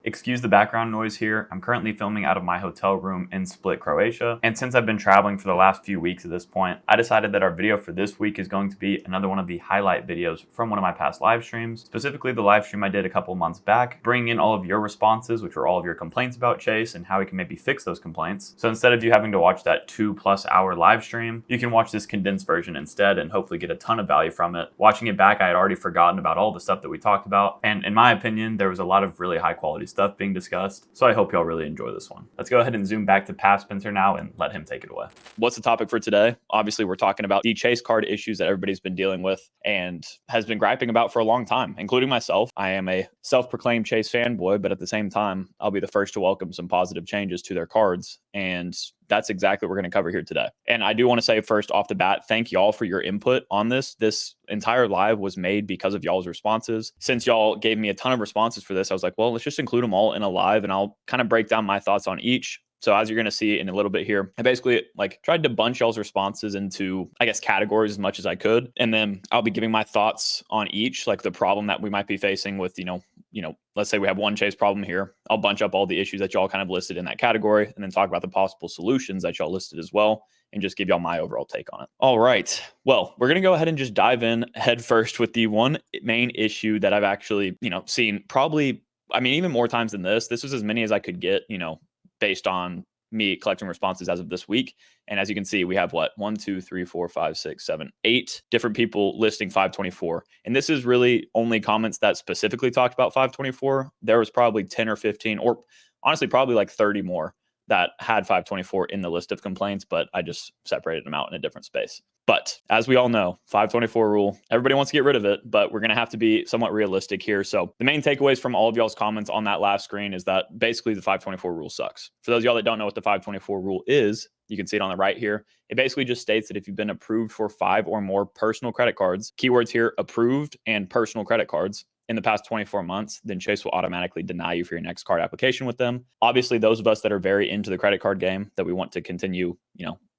Excuse the background noise here. I'm currently filming out of my hotel room in Split, Croatia. And since I've been traveling for the last few weeks at this point, I decided that our video for this week is going to be another one of the highlight videos from one of my past live streams, specifically the live stream I did a couple months back, bringing in all of your responses, which were all of your complaints about Chase and how we can maybe fix those complaints. So instead of you having to watch that 2+ hour live stream, you can watch this condensed version instead and hopefully get a ton of value from it. Watching it back, I had already forgotten about all the stuff that we talked about. And in my opinion, there was a lot of really high quality stuff being discussed. So I hope y'all really enjoy this one. Let's go ahead and zoom back to Pat Spencer now and let him take it away. What's the topic for today? Obviously, we're talking about the Chase card issues that everybody's been dealing with and has been griping about for a long time, including myself. I am a self-proclaimed Chase fanboy, but at the same time, I'll be the first to welcome some positive changes to their cards. And that's exactly what we're going to cover here today. And I do want to say first off the bat, thank y'all for your input on this. This entire live was made because of y'all's responses. Since y'all gave me a ton of responses for this, I was like, well, let's just include them all in a live and I'll kind of break down my thoughts on each. So as you're going to see in a little bit here, I basically tried to bunch y'all's responses into, I guess, categories as much as I could. And then I'll be giving my thoughts on each, like the problem that we might be facing with, let's say we have one Chase problem here. I'll bunch up all the issues that y'all kind of listed in that category and then talk about the possible solutions that y'all listed as well and just give y'all my overall take on it. All right. Well, we're going to go ahead and just dive in head first with the one main issue that I've actually, seen probably, even more times than this. This was as many as I could get, based on me collecting responses as of this week. And as you can see, we have 1, 2, 3, 4, 5, 6, 7, 8 different people listing 524. And this is really only comments that specifically talked about 524. There was probably 10 or 15, or honestly, probably like 30 more that had 524 in the list of complaints, but I just separated them out in a different space. But as we all know, 524 rule, everybody wants to get rid of it, but we're going to have to be somewhat realistic here. So the main takeaways from all of y'all's comments on that last screen is that basically the 524 rule sucks. For those of y'all that don't know what the 524 rule is, you can see it on the right here. It basically just states that if you've been approved for 5 or more personal credit cards, keywords here, approved and personal credit cards, in the past 24 months, then Chase will automatically deny you for your next card application with them. Obviously, those of us that are very into the credit card game, that we want to continue,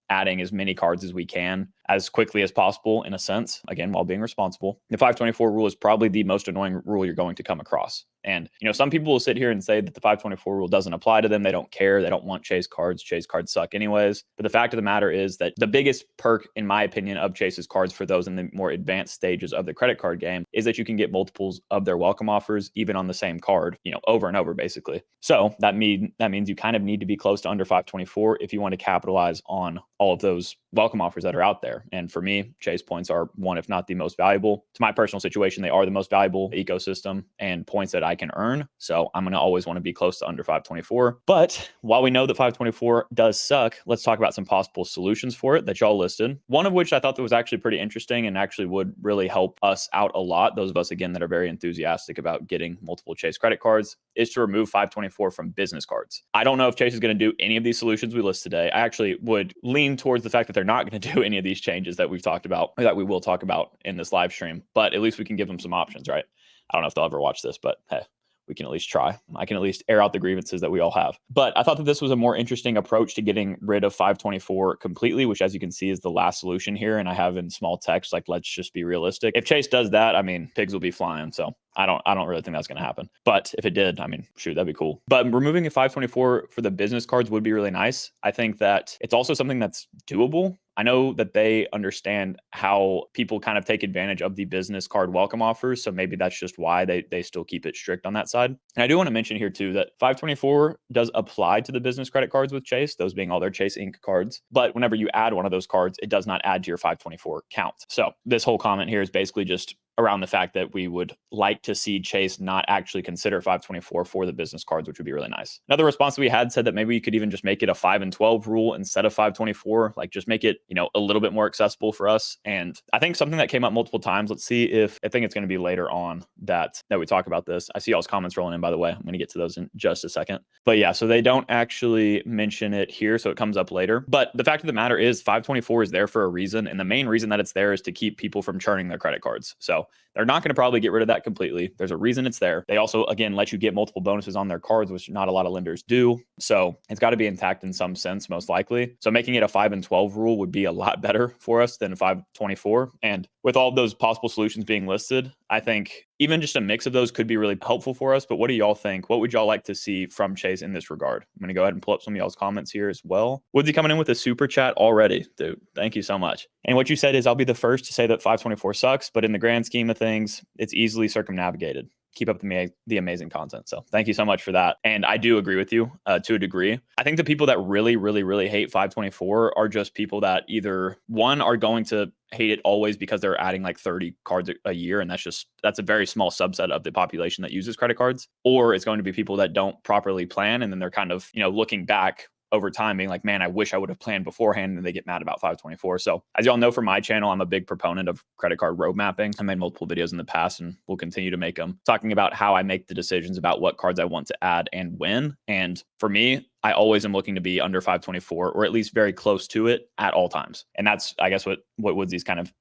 adding as many cards as we can as quickly as possible, in a sense, again, while being responsible. The 524 rule is probably the most annoying rule you're going to come across. And, some people will sit here and say that the 524 rule doesn't apply to them. They don't care. They don't want Chase cards. Chase cards suck anyways. But the fact of the matter is that the biggest perk, in my opinion, of Chase's cards for those in the more advanced stages of the credit card game is that you can get multiples of their welcome offers, even on the same card, over and over, basically. So that means you kind of need to be close to under 524 if you want to capitalize on all of those welcome offers that are out there. And for me, Chase points are one, if not the most valuable. To my personal situation, they are the most valuable ecosystem and points that I can earn. So I'm going to always want to be close to under 524. But while we know that 524 does suck, let's talk about some possible solutions for it that y'all listed. One of which I thought that was actually pretty interesting and actually would really help us out a lot. Those of us, again, that are very enthusiastic about getting multiple Chase credit cards is to remove 524 from business cards. I don't know if Chase is going to do any of these solutions we list today. I actually would lean towards the fact that they're not going to do any of these changes that we've talked about, or that we will talk about in this live stream, but at least we can give them some options, right? I don't know if they'll ever watch this, but hey, we can at least try. I can at least air out the grievances that we all have. But I thought that this was a more interesting approach to getting rid of 524 completely, which, as you can see, is the last solution here. And I have in small text, let's just be realistic. If Chase does that, pigs will be flying. So I don't really think that's going to happen. But if it did, shoot, that'd be cool. But removing a 524 for the business cards would be really nice. I think that it's also something that's doable. I know that they understand how people kind of take advantage of the business card welcome offers. So maybe that's just why they still keep it strict on that side. And I do want to mention here too that 524 does apply to the business credit cards with Chase, those being all their Chase Inc. cards. But whenever you add one of those cards, it does not add to your 524 count. So this whole comment here is basically just around the fact that we would like to see Chase not actually consider 524 for the business cards, which would be really nice. Another response we had said that maybe you could even just make it a 5 and 12 rule instead of 524, just make it, a little bit more accessible for us. And I think something that came up multiple times, let's see if, I think it's going to be later on that we talk about this. I see y'all's comments rolling in, by the way. I'm going to get to those in just a second. But yeah, so they don't actually mention it here, so it comes up later. But the fact of the matter is 524 is there for a reason. And the main reason that it's there is to keep people from churning their credit cards. So they're not going to probably get rid of that completely. There's a reason it's there. They also, again, let you get multiple bonuses on their cards, which not a lot of lenders do. So it's got to be intact in some sense, most likely. So making it a 5 and 12 rule would be a lot better for us than 524. And with all of those possible solutions being listed, I think even just a mix of those could be really helpful for us. But what do y'all think? What would y'all like to see from Chase in this regard? I'm going to go ahead and pull up some of y'all's comments here as well. Woodsy coming in with a super chat already. Dude, thank you so much. And what you said is, I'll be the first to say that 524 sucks, but in the grand scheme of things, it's easily circumnavigated. Keep up the amazing content. So thank you so much for that. And I do agree with you to a degree. I think the people that really, really, really hate 524 are just people that either one are going to hate it always because they're adding like 30 cards a year. And that's a very small subset of the population that uses credit cards. Or it's going to be people that don't properly plan. And then they're kind of, looking back over time being like, man, I wish I would have planned beforehand, and they get mad about 524. So as y'all know from my channel, I'm a big proponent of credit card road mapping. I made multiple videos in the past and will continue to make them, talking about how I make the decisions about what cards I want to add and when. And for me, I always am looking to be under 524 or at least very close to it at all times. And that's, I guess, what Woodsy's kind of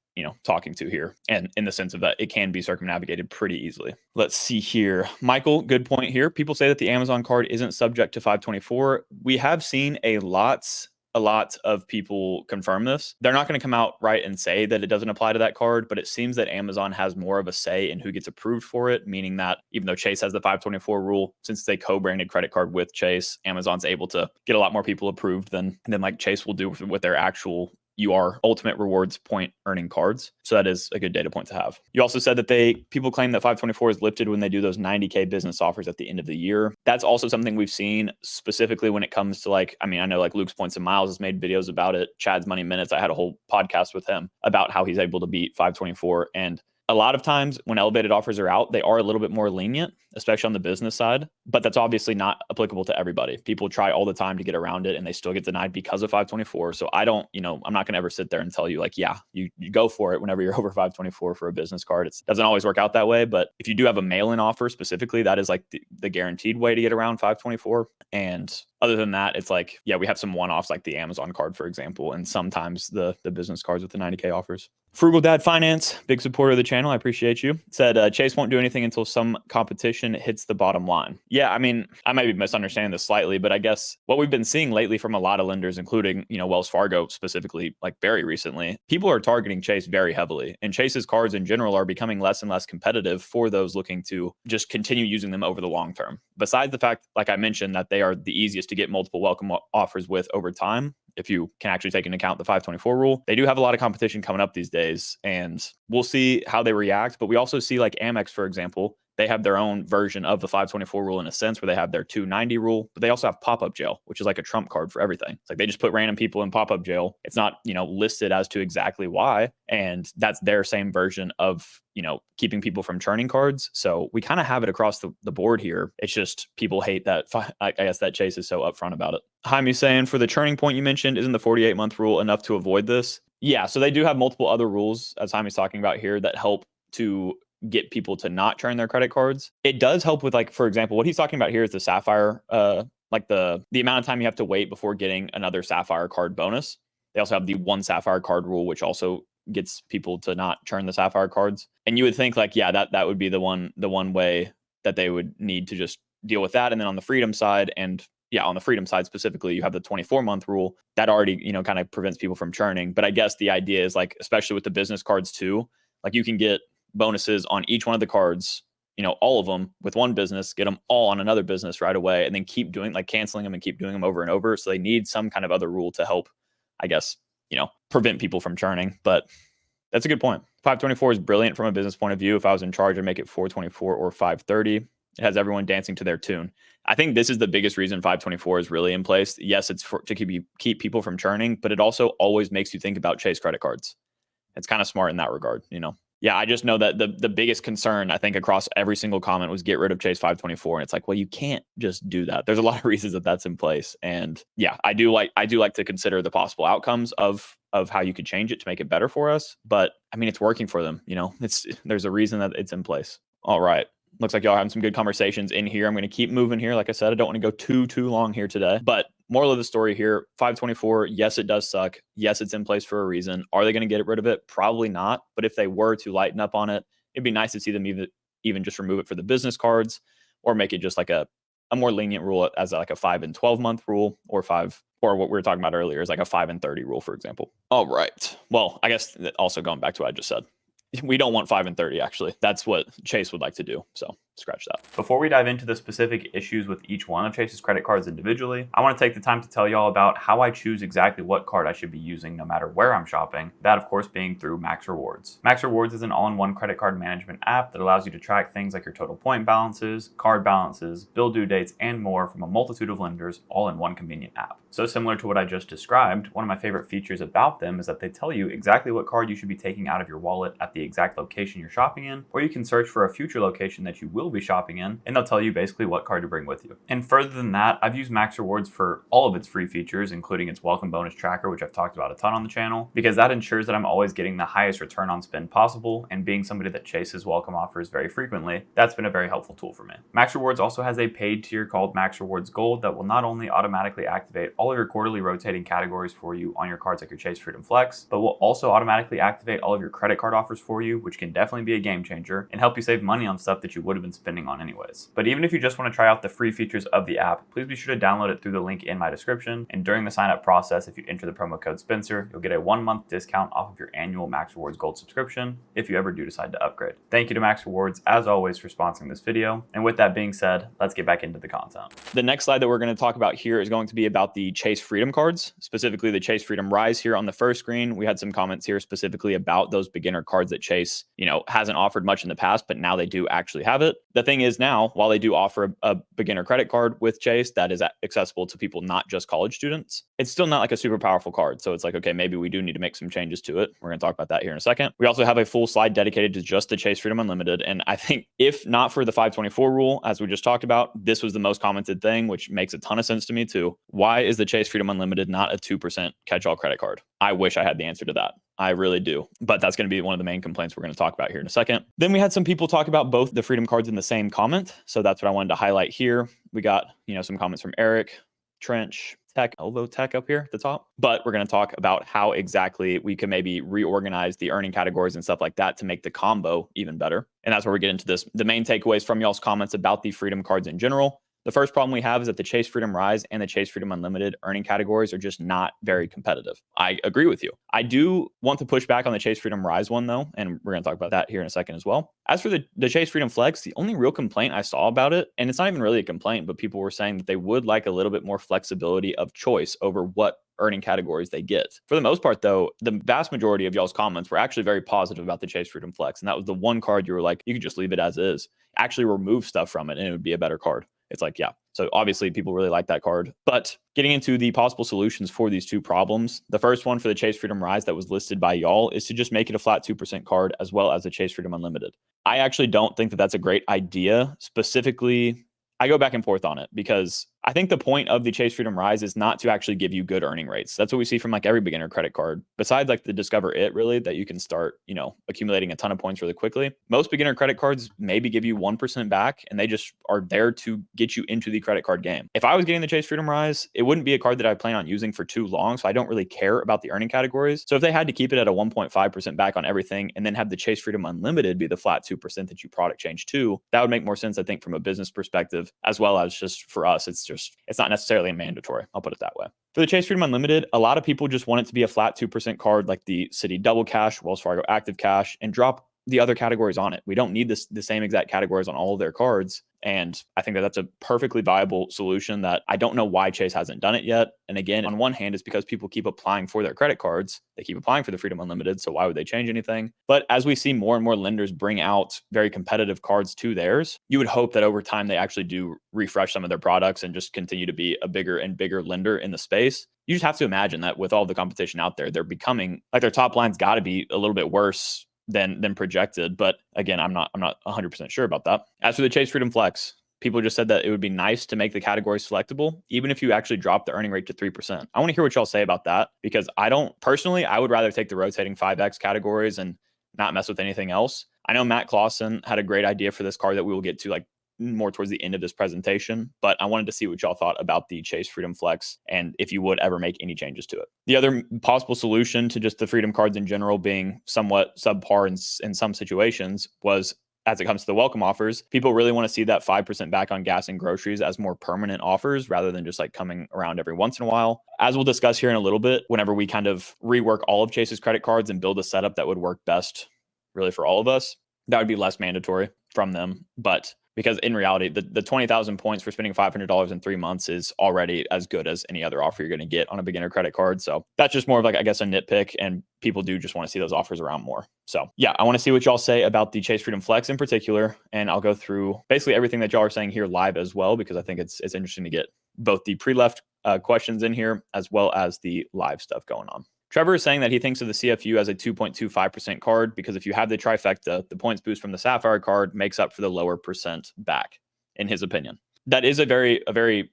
talking to here, and in the sense of that it can be circumnavigated pretty easily. Let's see here. Michael, good point here. People say that the Amazon card isn't subject to 524. We have seen a lot of people confirm this. They're not going to come out right and say that it doesn't apply to that card, but it seems that Amazon has more of a say in who gets approved for it, meaning that even though Chase has the 524 rule, since it's a co-branded credit card with Chase, Amazon's able to get a lot more people approved than like Chase will do with their actual ultimate rewards point earning cards. So that is a good data point to have. You also said that people claim that 524 is lifted when they do those 90K business offers at the end of the year. That's also something we've seen specifically when it comes to I know like Luke's Points and Miles has made videos about it. Chad's Money Minutes, I had a whole podcast with him about how he's able to beat 524. And a lot of times when elevated offers are out, they are a little bit more lenient, especially on the business side, but that's obviously not applicable to everybody. People try all the time to get around it and they still get denied because of 524. So I don't, I'm not going to ever sit there and tell you you go for it whenever you're over 524 for a business card. It doesn't always work out that way, but if you do have a mail-in offer specifically, that is like the guaranteed way to get around 524. And other than that, it's we have some one-offs like the Amazon card, for example, and sometimes the business cards with the 90K offers. Frugal Dad Finance, big supporter of the channel. I appreciate you. Said Chase won't do anything until some competition hits the bottom line. Yeah, I mean, I might be misunderstanding this slightly, but I guess what we've been seeing lately from a lot of lenders, including, Wells Fargo specifically, very recently, people are targeting Chase very heavily. And Chase's cards in general are becoming less and less competitive for those looking to just continue using them over the long term. Besides the fact, like I mentioned, that they are the easiest to get multiple welcome offers with over time, if you can actually take into account the 524 rule. They do have a lot of competition coming up these days, and we'll see how they react. But we also see Amex, for example, they have their own version of the 524 rule in a sense where they have their 290 rule, but they also have pop-up jail, which is like a trump card for everything. It's they just put random people in pop-up jail. It's not, listed as to exactly why. And that's their same version of, keeping people from churning cards. So we kind of have it across the board here. It's just people hate that. I guess that Chase is so upfront about it. Jaime saying, for the churning point you mentioned, isn't the 48-month rule enough to avoid this? Yeah, so they do have multiple other rules, as Jaime's talking about here, that help to get people to not churn their credit cards. It does help with for example, what he's talking about here is the Sapphire, the amount of time you have to wait before getting another Sapphire card bonus. They also have the one Sapphire card rule, which also gets people to not churn the Sapphire cards. And you would think that would be the one way that they would need to just deal with that. And then on the freedom side, on the freedom side specifically, you have the 24-month rule that already, kind of prevents people from churning. But I guess the idea is especially with the business cards too, you can get bonuses on each one of the cards, all of them with one business, get them all on another business right away, and then keep doing canceling them and keep doing them over and over. So they need some kind of other rule to help, I guess, prevent people from churning. But that's a good point. 524 is brilliant from a business point of view. If I was in charge, I'd make it 424 or 530. It has everyone dancing to their tune. I think this is the biggest reason 524 is really in place. Yes, it's to keep people from churning, but it also always makes you think about Chase credit cards. It's kind of smart in that regard, Yeah, I just know that the biggest concern, I think, across every single comment was get rid of Chase 524. And it's well, you can't just do that. There's a lot of reasons that that's in place. And yeah, I do like to consider the possible outcomes of how you could change it to make it better for us. But I mean, it's working for them. There's a reason that it's in place. All right. Looks like y'all having some good conversations in here. I'm going to keep moving here. Like I said, I don't want to go too long here today. But moral of the story here, 524, yes, it does suck. Yes, it's in place for a reason. Are they going to get rid of it? Probably not. But if they were to lighten up on it, it'd be nice to see them even just remove it for the business cards, or make it just a more lenient rule as a 5 and 12 month rule, or what we were talking about earlier is a 5 and 30 rule, for example. All right. Well, I guess also going back to what I just said. we don't want 5 and 30, actually. That's what Chase would like to do. So scratch that. Before we dive into the specific issues with each one of Chase's credit cards individually, I want to take the time to tell y'all about how I choose exactly what card I should be using no matter where I'm shopping, that of course being through Max Rewards. Max Rewards is an all-in-one credit card management app that allows you to track things like your total point balances, card balances, bill due dates, and more from a multitude of lenders all in one convenient app. So similar to what I just described, one of my favorite features about them is that they tell you exactly what card you should be taking out of your wallet at the exact location you're shopping in, or you can search for a future location that you will be shopping in, and they'll tell you basically what card to bring with you. And further than that, I've used Max Rewards for all of its free features, including its welcome bonus tracker, which I've talked about a ton on the channel, because that ensures that I'm always getting the highest return on spend possible, and being somebody that chases welcome offers very frequently, that's been a very helpful tool for me. Max Rewards also has a paid tier called Max Rewards Gold that will not only automatically activate all of your quarterly rotating categories for you on your cards like your Chase Freedom Flex, but will also automatically activate all of your credit card offers for you, which can definitely be a game changer and help you save money on stuff that you would have been spending on anyways. But even if you just want to try out the free features of the app, please be sure to download it through the link in my description. And during the sign up process, if you enter the promo code Spencer, you'll get a 1-month discount off of your annual Max Rewards Gold subscription if you ever do decide to upgrade. Thank you to Max Rewards as always for sponsoring this video. And with that being said, let's get back into the content. The next slide that we're going to talk about here is going to be about the Chase Freedom cards, specifically the Chase Freedom Rise here on the first screen. We had some comments here specifically about those beginner cards that Chase, hasn't offered much in the past, but now they do actually have it. The thing is now, while they do offer a beginner credit card with Chase that is accessible to people, not just college students, it's still not like a super powerful card. So it's like, okay, maybe we do need to make some changes to it. We're going to talk about that here in a second. We also have a full slide dedicated to just the Chase Freedom Unlimited. And I think if not for the 524 rule, as we just talked about, this was the most commented thing, which makes a ton of sense to me too. Why is the Chase Freedom Unlimited not a 2% catch-all credit card? I wish I had the answer to that. I really do. But that's going to be one of the main complaints we're going to talk about here in a second. Then we had some people talk about both the Freedom cards in the same comment. So that's what I wanted to highlight here. We got, some comments from Eric, Trench, Tech, Elvo Tech up here at the top. But we're going to talk about how exactly we can maybe reorganize the earning categories and stuff like that to make the combo even better. And that's where we get into this. The main takeaways from y'all's comments about the Freedom cards in general. The first problem we have is that the Chase Freedom Rise and the Chase Freedom Unlimited earning categories are just not very competitive. I agree with you. I do want to push back on the Chase Freedom Rise one though, and we're going to talk about that here in a second as well. As for the Chase Freedom Flex, the only real complaint I saw about it, and it's not even really a complaint, but people were saying that they would like a little bit more flexibility of choice over what earning categories they get. For the most part though, the vast majority of y'all's comments were actually very positive about the Chase Freedom Flex. And that was the one card you were like, you could just leave it as is, actually remove stuff from it and it would be a better card. It's like, yeah. So obviously people really like that card. But getting into the possible solutions for these two problems, the first one for the Chase Freedom Rise that was listed by y'all is to just make it a flat 2% card as well as the Chase Freedom Unlimited. I actually don't think that that's a great idea. Specifically, I go back and forth on it because I think the point of the Chase Freedom Rise is not to actually give you good earning rates. That's what we see from like every beginner credit card. Besides like the Discover It really, that you can start, accumulating a ton of points really quickly. Most beginner credit cards maybe give you 1% back and they just are there to get you into the credit card game. If I was getting the Chase Freedom Rise, it wouldn't be a card that I plan on using for too long. So I don't really care about the earning categories. So if they had to keep it at a 1.5% back on everything and then have the Chase Freedom Unlimited be the flat 2% that you product change to, that would make more sense, I think, from a business perspective, as well as just for us. It's not necessarily mandatory. I'll put it that way. For the Chase Freedom Unlimited, a lot of people just want it to be a flat 2% card like the Citi Double Cash, Wells Fargo Active Cash, and drop the other categories on it. We don't need the same exact categories on all of their cards. And I think that that's a perfectly viable solution that I don't know why Chase hasn't done it yet. And again, on one hand, it's because people keep applying for their credit cards. They keep applying for the Freedom Unlimited. So why would they change anything? But as we see more and more lenders bring out very competitive cards to theirs, you would hope that over time they actually do refresh some of their products and just continue to be a bigger and bigger lender in the space. You just have to imagine that with all the competition out there, they're becoming like their top line's got to be a little bit worse than projected. But again, I'm not 100% sure about that. As for the Chase Freedom Flex, people just said that it would be nice to make the categories selectable, even if you actually drop the earning rate to 3%. I want to hear what y'all say about that because I would rather take the rotating 5X categories and not mess with anything else. I know Matt Clausen had a great idea for this card that we will get to like more towards the end of this presentation, but I wanted to see what y'all thought about the Chase Freedom Flex and if you would ever make any changes to it. The other possible solution to just the Freedom cards in general being somewhat subpar in some situations was, as it comes to the welcome offers, people really want to see that 5% back on gas and groceries as more permanent offers rather than just like coming around every once in a while. As we'll discuss here in a little bit, whenever we kind of rework all of Chase's credit cards and build a setup that would work best really for all of us, that would be less mandatory from them. But because in reality, the 20,000 points for spending $500 in 3 months is already as good as any other offer you're going to get on a beginner credit card. So that's just more of like, I guess, a nitpick, and people do just want to see those offers around more. So yeah, I want to see what y'all say about the Chase Freedom Flex in particular. And I'll go through basically everything that y'all are saying here live as well, because I think it's interesting to get both the pre-left questions in here as well as the live stuff going on. Trevor is saying that he thinks of the CFU as a 2.25% card because if you have the trifecta, the points boost from the Sapphire card makes up for the lower percent back, in his opinion. That is a very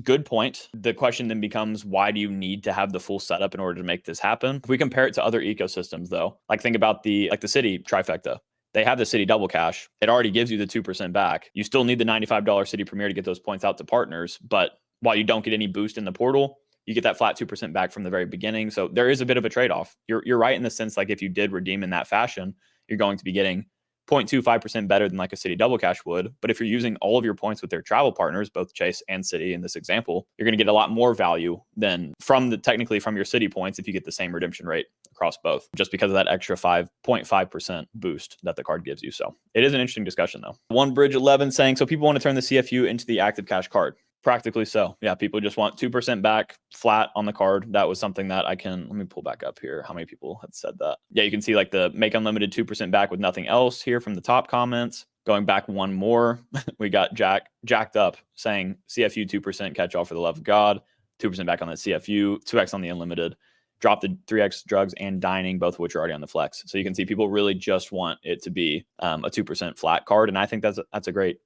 good point. The question then becomes, why do you need to have the full setup in order to make this happen? If we compare it to other ecosystems, though, like think about the City trifecta. They have the City double cash. It already gives you the 2% back. You still need the $95 City Premier to get those points out to partners, but while you don't get any boost in the portal, you get that flat 2% back from the very beginning. So there is a bit of a trade-off. You're right in the sense, like if you did redeem in that fashion, you're going to be getting 0.25% better than like a City double cash would. But if you're using all of your points with their travel partners, both Chase and City in this example, you're going to get a lot more value than technically from your City points if you get the same redemption rate across both, just because of that extra 5.5% boost that the card gives you. So it is an interesting discussion though. One Bridge 11 saying, so people want to turn the CFU into the active cash card. Practically so. Yeah, people just want 2% back flat on the card. That was something that let me pull back up here. How many people had said that? Yeah, you can see like the make unlimited 2% back with nothing else here from the top comments. Going back one more, we got jacked up saying CFU 2% catch all for the love of God, 2% back on the CFU, 2x on the unlimited. Drop the 3x drugs and dining, both of which are already on the flex. So you can see people really just want it to be a 2% flat card. And I think that's a great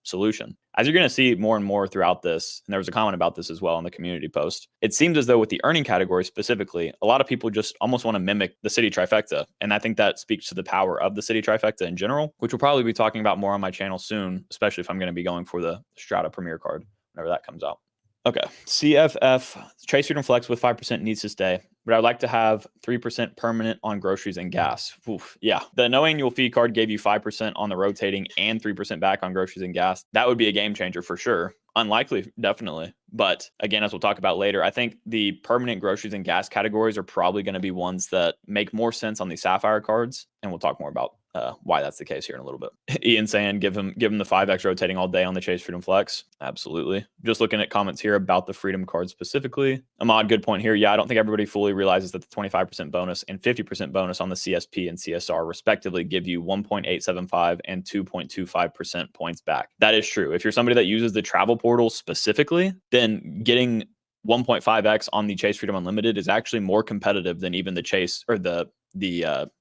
solution. As you're going to see more and more throughout this, and there was a comment about this as well in the community post, it seems as though with the earning category specifically, a lot of people just almost want to mimic the City Trifecta. And I think that speaks to the power of the City Trifecta in general, which we'll probably be talking about more on my channel soon, especially if I'm going to be going for the Strata Premier card whenever that comes out. Okay, CFF, Chase Freedom Flex with 5% needs to stay, but I'd like to have 3% permanent on groceries and gas. Oof, yeah, the no annual fee card gave you 5% on the rotating and 3% back on groceries and gas. That would be a game changer for sure. Unlikely, definitely. But again, as we'll talk about later, I think the permanent groceries and gas categories are probably going to be ones that make more sense on the Sapphire cards. And we'll talk more about why that's the case here in a little bit. Ian saying, give him the 5x rotating all day on the Chase Freedom Flex. Absolutely. Just looking at comments here about the Freedom card specifically. Ahmad, good point here. Yeah, I don't think everybody fully realizes that the 25% bonus and 50% bonus on the CSP and CSR respectively give you 1.875 and 2.25% points back. That is true. If you're somebody that uses the travel portal specifically, then getting 1.5x on the Chase Freedom Unlimited is actually more competitive than even the Chase or the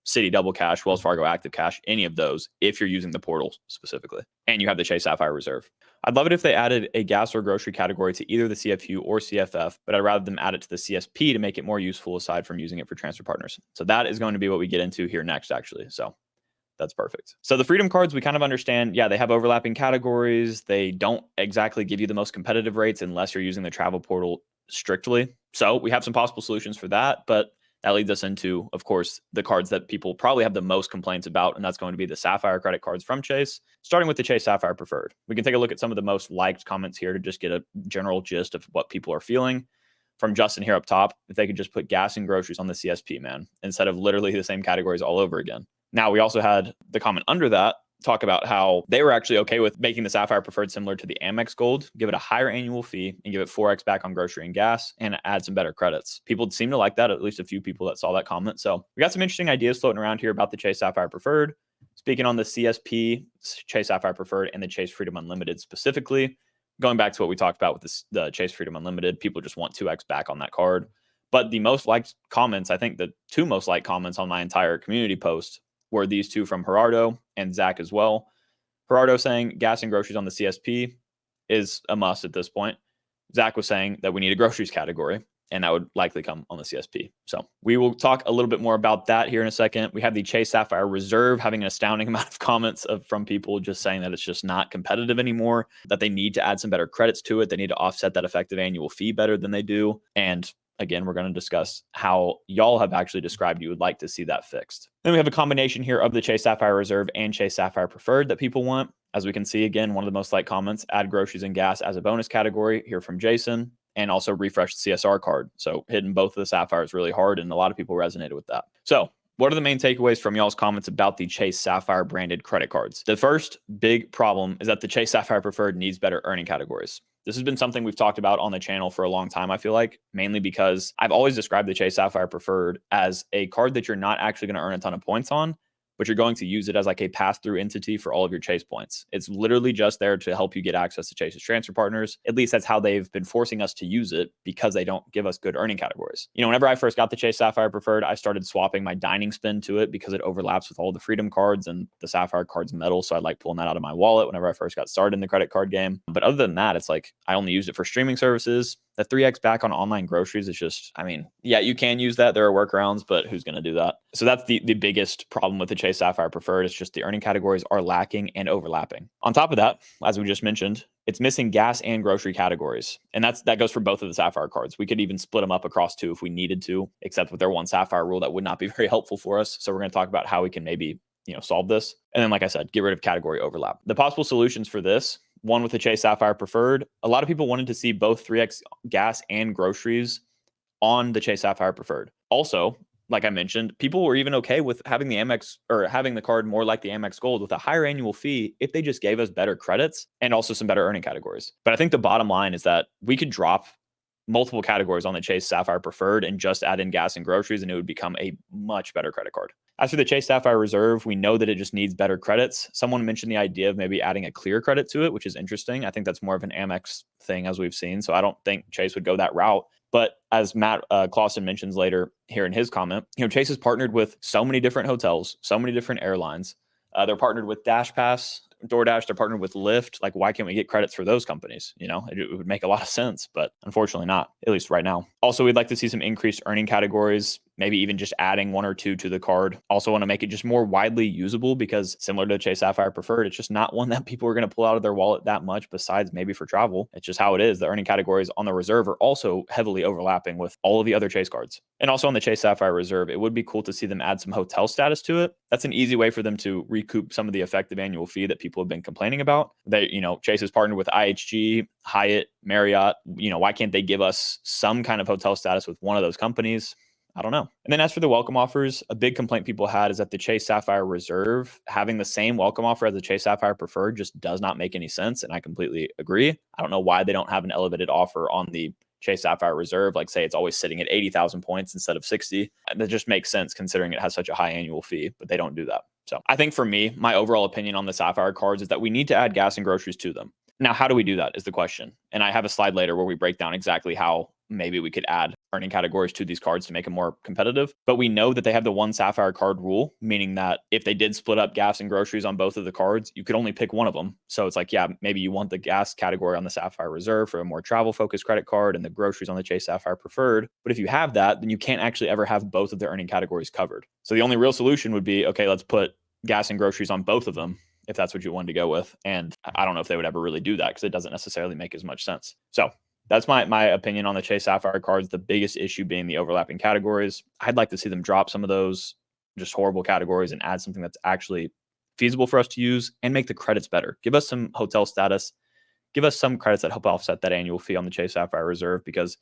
City Double Cash, Wells Fargo Active Cash, any of those, if you're using the portal specifically, and you have the Chase Sapphire Reserve. I'd love it if they added a gas or grocery category to either the CFU or CFF, but I'd rather them add it to the CSP to make it more useful aside from using it for transfer partners. So that is going to be what we get into here next, actually. So that's perfect. So the Freedom cards, we kind of understand, yeah, they have overlapping categories. They don't exactly give you the most competitive rates unless you're using the travel portal strictly. So we have some possible solutions for that, but that leads us into, of course, the cards that people probably have the most complaints about, and that's going to be the Sapphire credit cards from Chase, starting with the Chase Sapphire Preferred. We can take a look at some of the most liked comments here to just get a general gist of what people are feeling. From Justin here up top, if they could just put gas and groceries on the CSP, man, instead of literally the same categories all over again. Now, we also had the comment under that talk about how they were actually okay with making the Sapphire Preferred similar to the Amex Gold, give it a higher annual fee and give it 4x back on grocery and gas and add some better credits. People seem to like that, at least a few people that saw that comment. So we got some interesting ideas floating around here about the Chase Sapphire Preferred. Speaking on the CSP, Chase Sapphire Preferred, and the Chase Freedom Unlimited specifically, going back to what we talked about with the Chase Freedom Unlimited, people just want 2x back on that card. But the most liked comments, I think the two most liked comments on my entire community post were these two from Gerardo and Zach as well. Gerardo saying gas and groceries on the CSP is a must at this point. Zach was saying that we need a groceries category, and that would likely come on the CSP. So we will talk a little bit more about that here in a second. We have the Chase Sapphire Reserve having an astounding amount of comments from people just saying that it's just not competitive anymore, that they need to add some better credits to it. They need to offset that effective annual fee better than they do. And again, we're going to discuss how y'all have actually described you would like to see that fixed. Then we have a combination here of the Chase Sapphire Reserve and Chase Sapphire Preferred that people want. As we can see, again, one of the most liked comments, add groceries and gas as a bonus category here from Jason, and also refresh the CSR card. So hitting both of the Sapphires really hard, and a lot of people resonated with that. So what are the main takeaways from y'all's comments about the Chase Sapphire branded credit cards? The first big problem is that the Chase Sapphire Preferred needs better earning categories. This has been something we've talked about on the channel for a long time, I feel like, mainly because I've always described the Chase Sapphire Preferred as a card that you're not actually going to earn a ton of points on, but you're going to use it as like a pass-through entity for all of your Chase points. It's literally just there to help you get access to Chase's transfer partners. At least that's how they've been forcing us to use it, because they don't give us good earning categories. You know, whenever I first got the Chase Sapphire Preferred, I started swapping my dining spin to it because it overlaps with all the Freedom cards, and the Sapphire card's metal, so I like pulling that out of my wallet whenever I first got started in the credit card game. But other than that, it's like I only used it for streaming services. The 3x back on online groceries is just, I mean, yeah, you can use that. There are workarounds, but who's going to do that? So that's the biggest problem with the Chase Sapphire Preferred. It's just the earning categories are lacking and overlapping. On top of that, as we just mentioned, it's missing gas and grocery categories. And that goes for both of the Sapphire cards. We could even split them up across two if we needed to, except with their one Sapphire rule, that would not be very helpful for us. So we're going to talk about how we can maybe, solve this. And then, like I said, get rid of category overlap. The possible solutions for this: one, with the Chase Sapphire Preferred, a lot of people wanted to see both 3x gas and groceries on the Chase Sapphire Preferred. Also, like I mentioned, people were even okay with having the Amex, or having the card more like the Amex Gold with a higher annual fee if they just gave us better credits and also some better earning categories. But I think the bottom line is that we could drop multiple categories on the Chase Sapphire Preferred and just add in gas and groceries, and it would become a much better credit card. As for the Chase Sapphire Reserve, we know that it just needs better credits. Someone mentioned the idea of maybe adding a clear credit to it, which is interesting. I think that's more of an Amex thing, as we've seen. So I don't think Chase would go that route. But as Matt Clausen mentions later here in his comment, Chase has partnered with so many different hotels, so many different airlines. They're partnered with DashPass, DoorDash, they're partnered with Lyft. Like, why can't we get credits for those companies? It would make a lot of sense, but unfortunately not, at least right now. Also, we'd like to see some increased earning categories, maybe even just adding one or two to the card. Also want to make it just more widely usable, because similar to Chase Sapphire Preferred, it's just not one that people are going to pull out of their wallet that much, besides maybe for travel. It's just how it is. The earning categories on the Reserve are also heavily overlapping with all of the other Chase cards. And also on the Chase Sapphire Reserve, it would be cool to see them add some hotel status to it. That's an easy way for them to recoup some of the effective annual fee that people have been complaining about. Chase has partnered with IHG, Hyatt, Marriott. Why can't they give us some kind of hotel status with one of those companies? I don't know. And then as for the welcome offers, a big complaint people had is that the Chase Sapphire Reserve having the same welcome offer as the Chase Sapphire Preferred just does not make any sense. And I completely agree. I don't know why they don't have an elevated offer on the Chase Sapphire Reserve, like say it's always sitting at 80,000 points instead of 60. That just makes sense considering it has such a high annual fee, but they don't do that. So I think for me, my overall opinion on the Sapphire cards is that we need to add gas and groceries to them. Now, how do we do that is the question. And I have a slide later where we break down exactly how maybe we could add earning categories to these cards to make them more competitive. But we know that they have the one Sapphire card rule, meaning that if they did split up gas and groceries on both of the cards, you could only pick one of them. So it's like, yeah, maybe you want the gas category on the Sapphire Reserve for a more travel focused credit card and the groceries on the Chase Sapphire Preferred. But if you have that, then you can't actually ever have both of the earning categories covered. So the only real solution would be, okay, let's put gas and groceries on both of them, if that's what you wanted to go with. And I don't know if they would ever really do that, because it doesn't necessarily make as much sense. So that's my opinion on the Chase Sapphire cards. The biggest issue being the overlapping categories. I'd like to see them drop some of those just horrible categories and add something that's actually feasible for us to use and make the credits better. Give us some hotel status. Give us some credits that help offset that annual fee on the Chase Sapphire Reserve, because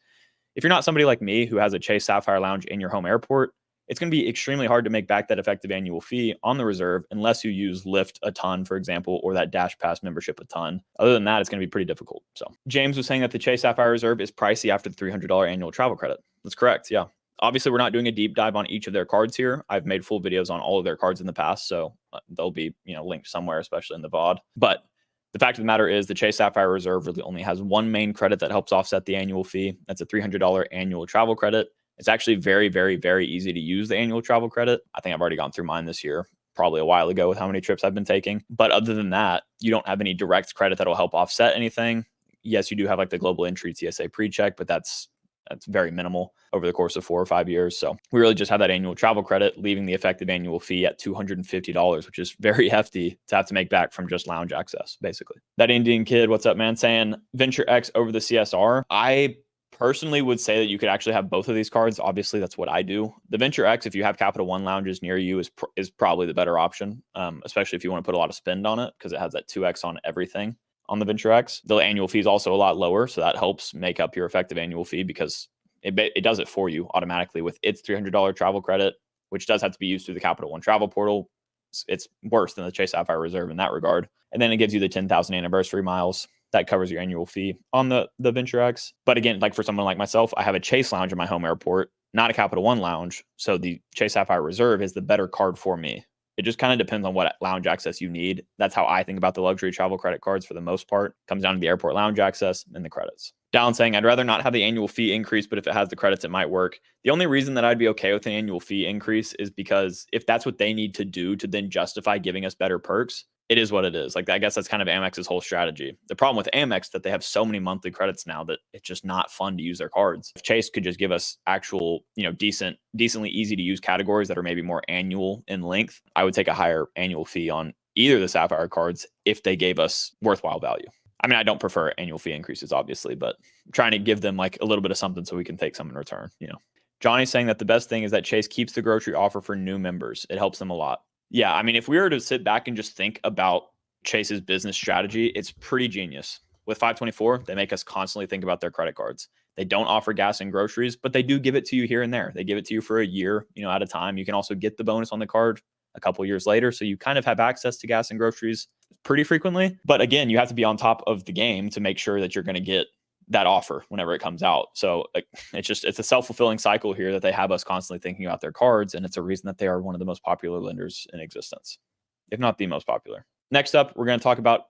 if you're not somebody like me who has a Chase Sapphire lounge in your home airport, it's going to be extremely hard to make back that effective annual fee on the Reserve unless you use Lyft a ton, for example, or that DashPass membership a ton. Other than that, it's going to be pretty difficult. So James was saying that the Chase Sapphire Reserve is pricey after the $300 annual travel credit. That's correct. Yeah. Obviously, we're not doing a deep dive on each of their cards here. I've made full videos on all of their cards in the past, so they'll be linked somewhere, especially in the VOD. But the fact of the matter is the Chase Sapphire Reserve really only has one main credit that helps offset the annual fee. That's a $300 annual travel credit. It's actually very, very, very easy to use the annual travel credit. I think I've already gone through mine this year, probably a while ago, with how many trips I've been taking. But other than that, you don't have any direct credit that'll help offset anything. Yes, you do have like the global entry TSA pre-check, but that's very minimal over the course of 4 or 5 years. So we really just have that annual travel credit, leaving the effective annual fee at $250, which is very hefty to have to make back from just lounge access, basically. That Indian kid, what's up, man, saying Venture X over the CSR. I personally would say that you could actually have both of these cards. Obviously, that's what I do. The Venture X, if you have Capital One lounges near you, is probably the better option, especially if you want to put a lot of spend on it, because it has that 2x on everything on the Venture X. The annual fee is also a lot lower, so that helps make up your effective annual fee, because it does it for you automatically with its $300 travel credit, which does have to be used through the Capital One travel portal. It's worse than the Chase Sapphire Reserve in that regard. And then it gives you the 10,000 anniversary miles. That covers your annual fee on the Venture X. But again, like for someone like myself, I have a Chase lounge in my home airport, not a Capital One lounge. So the Chase Sapphire Reserve is the better card for me. It just kind of depends on what lounge access you need. That's how I think about the luxury travel credit cards for the most part. Comes down to the airport lounge access and the credits. Dallin saying, I'd rather not have the annual fee increase, but if it has the credits, it might work. The only reason that I'd be okay with an annual fee increase is because if that's what they need to do to then justify giving us better perks, it is what it is. Like, I guess that's kind of Amex's whole strategy. The problem with Amex that they have so many monthly credits now that it's just not fun to use their cards. If Chase could just give us actual, decently easy to use categories that are maybe more annual in length, I would take a higher annual fee on either the Sapphire cards if they gave us worthwhile value. I mean, I don't prefer annual fee increases, obviously, but I'm trying to give them like a little bit of something so we can take some in return. Johnny's saying that the best thing is that Chase keeps the grocery offer for new members. It helps them a lot. Yeah, I mean, if we were to sit back and just think about Chase's business strategy, it's pretty genius. With 524, they make us constantly think about their credit cards. They don't offer gas and groceries, but they do give it to you here and there. They give it to you for a year, at a time. You can also get the bonus on the card a couple years later. So you kind of have access to gas and groceries pretty frequently. But again, you have to be on top of the game to make sure that you're going to get that offer whenever it comes out. So it's a self-fulfilling cycle here that they have us constantly thinking about their cards. And it's a reason that they are one of the most popular lenders in existence, if not the most popular. Next up, we're going to talk about,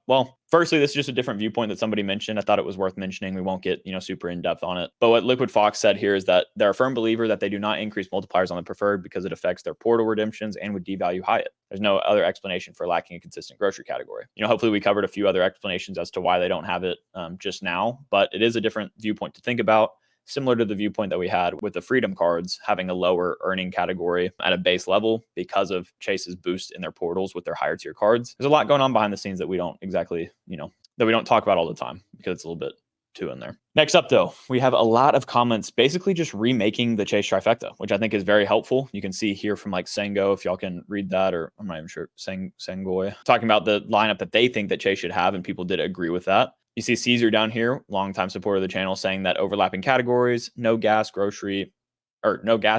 firstly, this is just a different viewpoint that somebody mentioned. I thought it was worth mentioning. We won't get, super in depth on it. But what Liquid Fox said here is that they're a firm believer that they do not increase multipliers on the preferred because it affects their portal redemptions and would devalue Hyatt. There's no other explanation for lacking a consistent grocery category. Hopefully we covered a few other explanations as to why they don't have it just now, but it is a different viewpoint to think about. Similar to the viewpoint that we had with the Freedom cards having a lower earning category at a base level because of Chase's boost in their portals with their higher tier cards. There's a lot going on behind the scenes that we don't exactly, that we don't talk about all the time because it's a little bit too in there. Next up, though, we have a lot of comments basically just remaking the Chase Trifecta, which I think is very helpful. You can see here from like Sango, if y'all can read that, or I'm not even sure, Sangoy, talking about the lineup that they think that Chase should have, and people did agree with that. You see Caesar down here, longtime supporter of the channel, saying that overlapping categories, no gas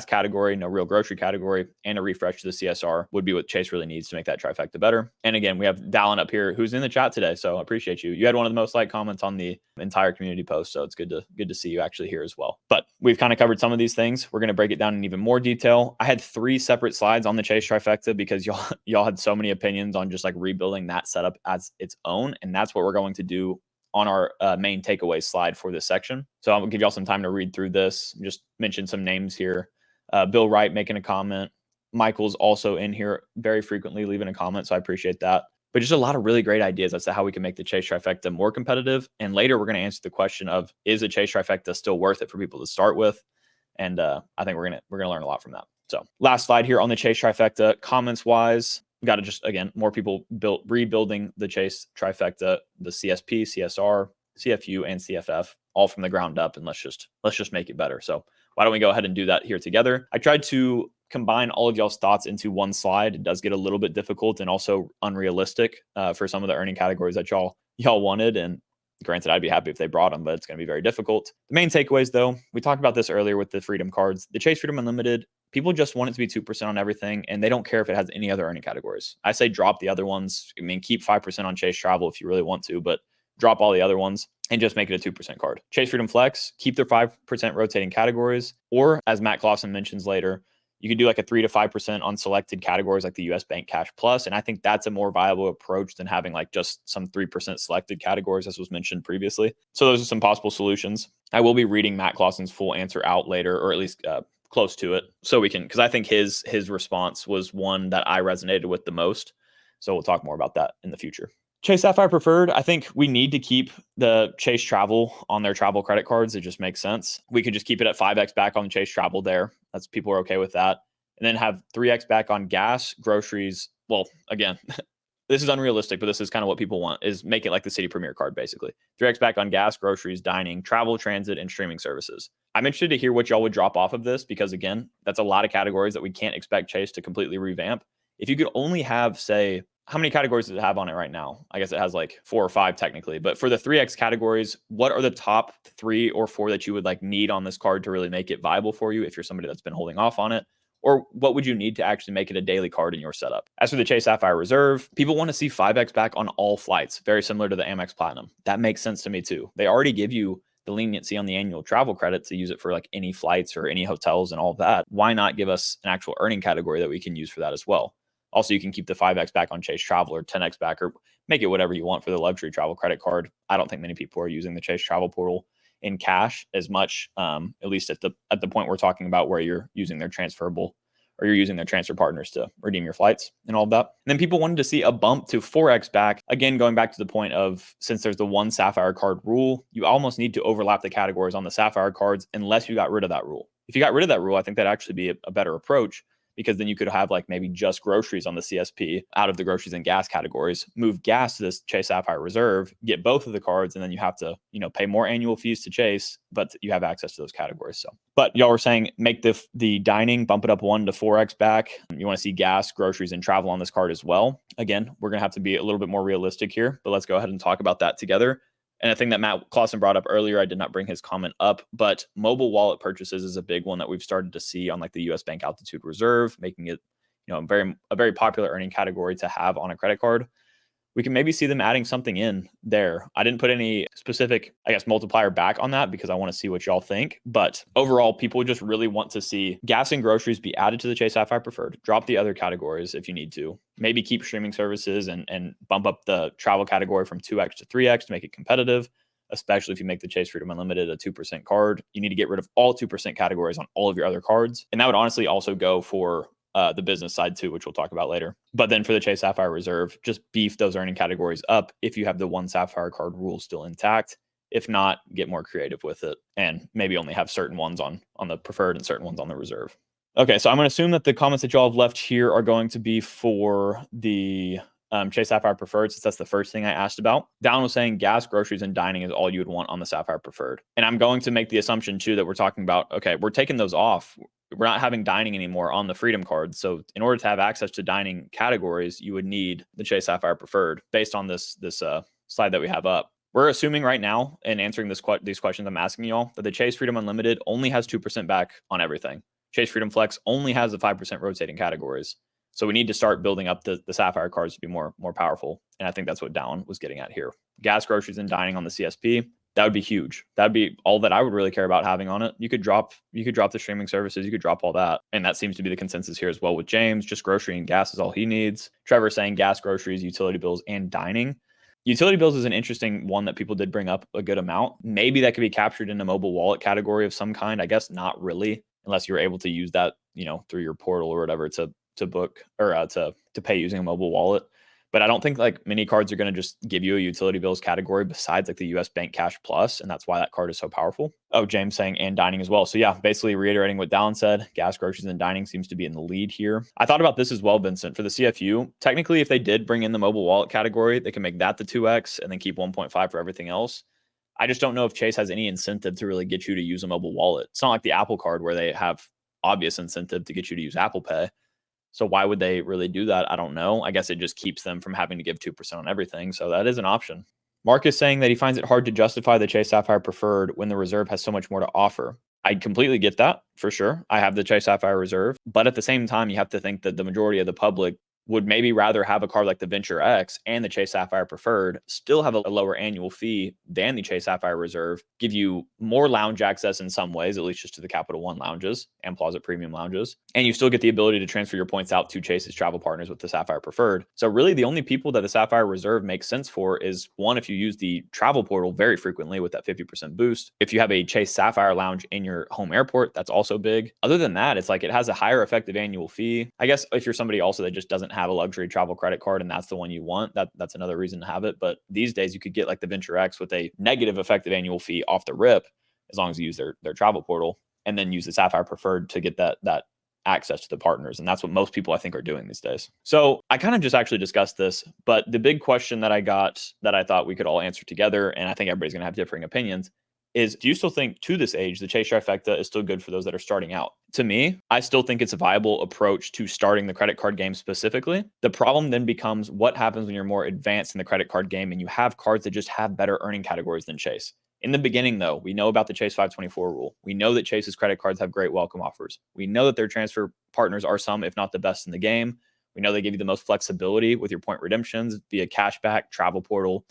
category, no real grocery category, and a refresh to the CSR would be what Chase really needs to make that trifecta better. And again, we have Dallin up here, who's in the chat today, so I appreciate you. You had one of the most liked comments on the entire community post, so it's good to see you actually here as well. But we've kind of covered some of these things. We're going to break it down in even more detail. I had 3 separate slides on the Chase Trifecta because y'all had so many opinions on just like rebuilding that setup as its own, and that's what we're going to do on our main takeaway slide for this section. So I'm gonna give y'all some time to read through this, just mention some names here. Bill Wright making a comment. Michael's also in here very frequently leaving a comment, so I appreciate that. But just a lot of really great ideas as to how we can make the Chase Trifecta more competitive. And later we're gonna answer the question of, is a Chase Trifecta still worth it for people to start with? And I think we're gonna learn a lot from that. So last slide here on the Chase Trifecta, comments wise. Got to just, again, more people rebuilding the Chase Trifecta, the CSP, CSR, CFU, and CFF, all from the ground up, and let's just make it better. So why don't we go ahead and do that here together? I tried to combine all of y'all's thoughts into one slide. It does get a little bit difficult and also unrealistic for some of the earning categories that y'all wanted. And granted, I'd be happy if they brought them, but it's going to be very difficult. The main takeaways, though, we talked about this earlier with the Freedom cards. The Chase Freedom Unlimited, people just want it to be 2% on everything, and they don't care if it has any other earning categories. I say drop the other ones. I mean, keep 5% on Chase Travel if you really want to, but drop all the other ones and just make it a 2% card. Chase Freedom Flex, keep their 5% rotating categories, or as Matt Clausen mentions later, you could do like a 3 to 5% on selected categories like the US Bank Cash Plus. And I think that's a more viable approach than having like just some 3% selected categories, as was mentioned previously. So those are some possible solutions. I will be reading Matt Clausen's full answer out later, or at least close to it. So we can, because I think his response was one that I resonated with the most. So we'll talk more about that in the future. Chase Sapphire Preferred, I think we need to keep the Chase Travel on their travel credit cards. It just makes sense. We could just keep it at 5x back on Chase Travel there. That's, people are okay with that. And then have 3x back on gas, groceries. Well, again, this is unrealistic, but this is kind of what people want, is make it like the City Premier card, basically. 3x back on gas, groceries, dining, travel, transit, and streaming services. I'm interested to hear what y'all would drop off of this because, again, that's a lot of categories that we can't expect Chase to completely revamp. If you could only have, say, how many categories does it have on it right now? I guess it has like 4 or 5 technically, but for the 3X categories, what are the top 3 or 4 that you would like need on this card to really make it viable for you if you're somebody that's been holding off on it? Or what would you need to actually make it a daily card in your setup? As for the Chase Sapphire Reserve, people want to see 5x back on all flights, very similar to the Amex Platinum. That makes sense to me too. They already give you the leniency on the annual travel credit to use it for like any flights or any hotels and all of that. Why not give us an actual earning category that we can use for that as well? Also, you can keep the 5x back on Chase Travel or 10x back, or make it whatever you want for the luxury travel credit card. I don't think many people are using the Chase Travel portal in cash as much, at least at the point we're talking about where you're using their transferable or you're using their transfer partners to redeem your flights and all of that. And then people wanted to see a bump to 4x back. Again, going back to the point of, since there's the one Sapphire card rule, you almost need to overlap the categories on the Sapphire cards unless you got rid of that rule. If you got rid of that rule, I think that'd actually be a better approach, because then you could have like maybe just groceries on the CSP out of the groceries and gas categories, move gas to this Chase Sapphire Reserve, get both of the cards, and then you have to, pay more annual fees to Chase, but you have access to those categories. So, but y'all were saying make the dining, bump it up 1 to 4x back. You want to see gas, groceries, and travel on this card as well. Again, we're going to have to be a little bit more realistic here, but let's go ahead and talk about that together. And a thing that Matt Clausen brought up earlier, I did not bring his comment up, but mobile wallet purchases is a big one that we've started to see on like the US Bank Altitude Reserve, making it, a very popular earning category to have on a credit card. We can maybe see them adding something in there. I didn't put any specific, multiplier back on that because I want to see what y'all think. But overall, people just really want to see gas and groceries be added to the Chase Sapphire Preferred. Drop the other categories if you need to. Maybe keep streaming services and bump up the travel category from 2x to 3x to make it competitive, especially if you make the Chase Freedom Unlimited a 2% card. You need to get rid of all 2% categories on all of your other cards. And that would honestly also go for the business side too, which we'll talk about later. But then for the Chase Sapphire Reserve, just beef those earning categories up if you have the one Sapphire card rule still intact. If not, get more creative with it and maybe only have certain ones on the preferred and certain ones on the reserve. Okay, so I'm going to assume that the comments that y'all have left here are going to be for the Chase Sapphire Preferred, since that's the first thing I asked about. Down was saying gas, groceries, and dining is all you would want on the Sapphire Preferred. And I'm going to make the assumption too that we're talking about, okay, we're taking those off. We're not having dining anymore on the Freedom card. So in order to have access to dining categories, you would need the Chase Sapphire Preferred based on this slide that we have up. We're assuming right now, in answering these questions I'm asking y'all, that the Chase Freedom Unlimited only has 2% back on everything. Chase Freedom Flex only has the 5% rotating categories. So we need to start building up the Sapphire cards to be more powerful. And I think that's what Dallin was getting at here. Gas, groceries, and dining on the CSP. That would be huge. That'd be all that I would really care about having on it. You could drop the streaming services. You could drop all that. And that seems to be the consensus here as well with James. Just grocery and gas is all he needs. Trevor saying gas, groceries, utility bills, and dining. Utility bills is an interesting one that people did bring up a good amount. Maybe that could be captured in a mobile wallet category of some kind. I guess not really, unless you're able to use that, through your portal or whatever to book or to pay using a mobile wallet. But I don't think like many cards are going to just give you a utility bills category besides like the US Bank Cash Plus. And that's why that card is so powerful. Oh, James saying and dining as well. So yeah, basically reiterating what Dallin said, gas, groceries, and dining seems to be in the lead here. I thought about this as well, Vincent, for the CFU. Technically, if they did bring in the mobile wallet category, they can make that the 2x and then keep 1.5 for everything else. I just don't know if Chase has any incentive to really get you to use a mobile wallet. It's not like the Apple card where they have obvious incentive to get you to use Apple Pay. So why would they really do that? I don't know. I guess it just keeps them from having to give 2% on everything. So that is an option. Mark is saying that he finds it hard to justify the Chase Sapphire Preferred when the Reserve has so much more to offer. I completely get that, for sure. I have the Chase Sapphire Reserve. But at the same time, you have to think that the majority of the public would maybe rather have a card like the Venture X and the Chase Sapphire Preferred still have a lower annual fee than the Chase Sapphire Reserve, give you more lounge access in some ways, at least just to the Capital One lounges and Plaza Premium lounges. And you still get the ability to transfer your points out to Chase's travel partners with the Sapphire Preferred. So really the only people that the Sapphire Reserve makes sense for is one, if you use the travel portal very frequently with that 50% boost. If you have a Chase Sapphire lounge in your home airport, that's also big. Other than that, it's like it has a higher effective annual fee. I guess if you're somebody also that just doesn't have a luxury travel credit card and that's the one you want, that's another reason to have it. But these days you could get like the Venture X with a negative effective annual fee off the rip, as long as you use their travel portal, and then use the Sapphire Preferred to get that access to the partners. And that's what most people I think are doing these days. So I kind of just actually discussed this, but the big question that I got that I thought we could all answer together, and I think everybody's going to have differing opinions, is do you still think to this age, the Chase Trifecta is still good for those that are starting out? To me, I still think it's a viable approach to starting the credit card game specifically. The problem then becomes what happens when you're more advanced in the credit card game and you have cards that just have better earning categories than Chase. In the beginning, though, we know about the Chase 524 rule. We know that Chase's credit cards have great welcome offers. We know that their transfer partners are some, if not the best in the game. We know they give you the most flexibility with your point redemptions via cashback, travel portal,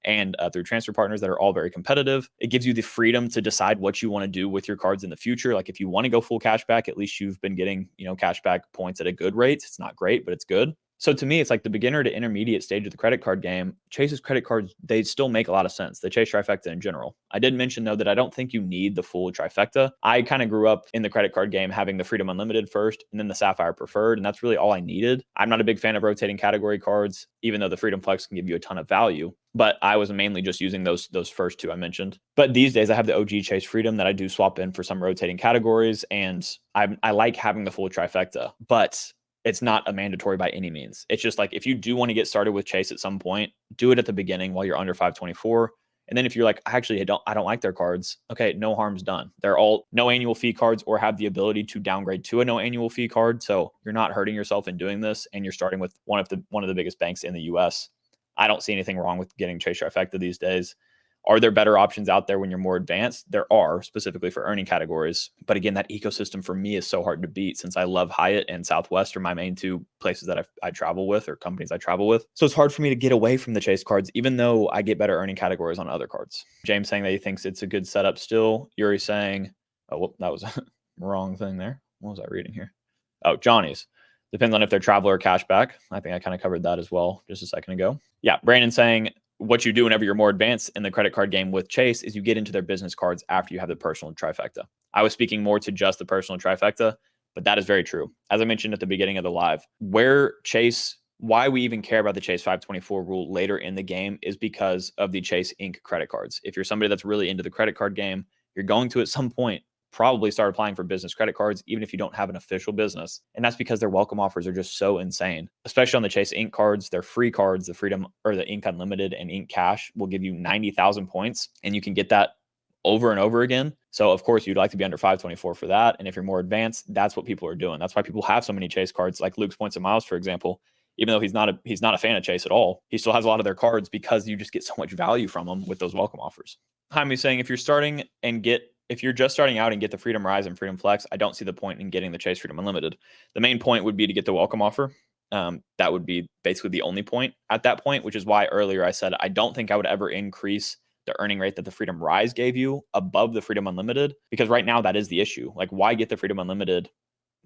and through transfer partners that are all very competitive. It gives you the freedom to decide what you want to do with your cards in the future. Like if you want to go full cashback, at least you've been getting, cashback points at a good rate. It's not great, but it's good. So to me, it's like the beginner to intermediate stage of the credit card game. Chase's credit cards, they still make a lot of sense. The Chase Trifecta in general. I did mention, though, that I don't think you need the full Trifecta. I kind of grew up in the credit card game having the Freedom Unlimited first and then the Sapphire Preferred, and that's really all I needed. I'm not a big fan of rotating category cards, even though the Freedom Flex can give you a ton of value. But I was mainly just using those first two I mentioned. But these days I have the OG Chase Freedom that I do swap in for some rotating categories, and I like having the full Trifecta. But it's not a mandatory by any means. It's just like if you do want to get started with Chase at some point, do it at the beginning while you're under 524. And then if you're like, actually, I don't like their cards. Okay, no harm's done. They're all no annual fee cards or have the ability to downgrade to a no annual fee card. So you're not hurting yourself in doing this, and you're starting with one of the biggest banks in the US. I don't see anything wrong with getting Chase Trifecta these days. Are there better options out there when you're more advanced? There are, specifically for earning categories. But again, that ecosystem for me is so hard to beat since I love Hyatt and Southwest are my main two places that I travel with or companies I travel with. So it's hard for me to get away from the Chase cards, even though I get better earning categories on other cards. James saying that he thinks it's a good setup still. Yuri saying, oh, well, that was a wrong thing there. What was I reading here? Oh, Johnny's. Depends on if they're travel or cashback. I think I kind of covered that as well just a second ago. Yeah, Brandon saying, what you do whenever you're more advanced in the credit card game with Chase is you get into their business cards after you have the personal Trifecta. I was speaking more to just the personal Trifecta, but that is very true. As I mentioned at the beginning of the live, why we even care about the Chase 524 rule later in the game is because of the Chase Inc. credit cards. If you're somebody that's really into the credit card game, you're going to at some point probably start applying for business credit cards, even if you don't have an official business. And that's because their welcome offers are just so insane, especially on the Chase Inc. cards. Their free cards, the Freedom or the Inc. Unlimited and Inc. Cash will give you 90,000 points, and you can get that over and over again. So of course you'd like to be under 524 for that. And if you're more advanced, that's what people are doing. That's why people have so many Chase cards, like Luke's Points and Miles, for example. Even though he's not a fan of Chase at all, he still has a lot of their cards because you just get so much value from them with those welcome offers. Jaime saying, if you're just starting out and get the Freedom Rise and Freedom Flex, I don't see the point in getting the Chase Freedom Unlimited. The main point would be to get the welcome offer. That would be basically the only point at that point, which is why earlier I said I don't think I would ever increase the earning rate that the Freedom Rise gave you above the Freedom Unlimited, because right now that is the issue. Like, why get the Freedom Unlimited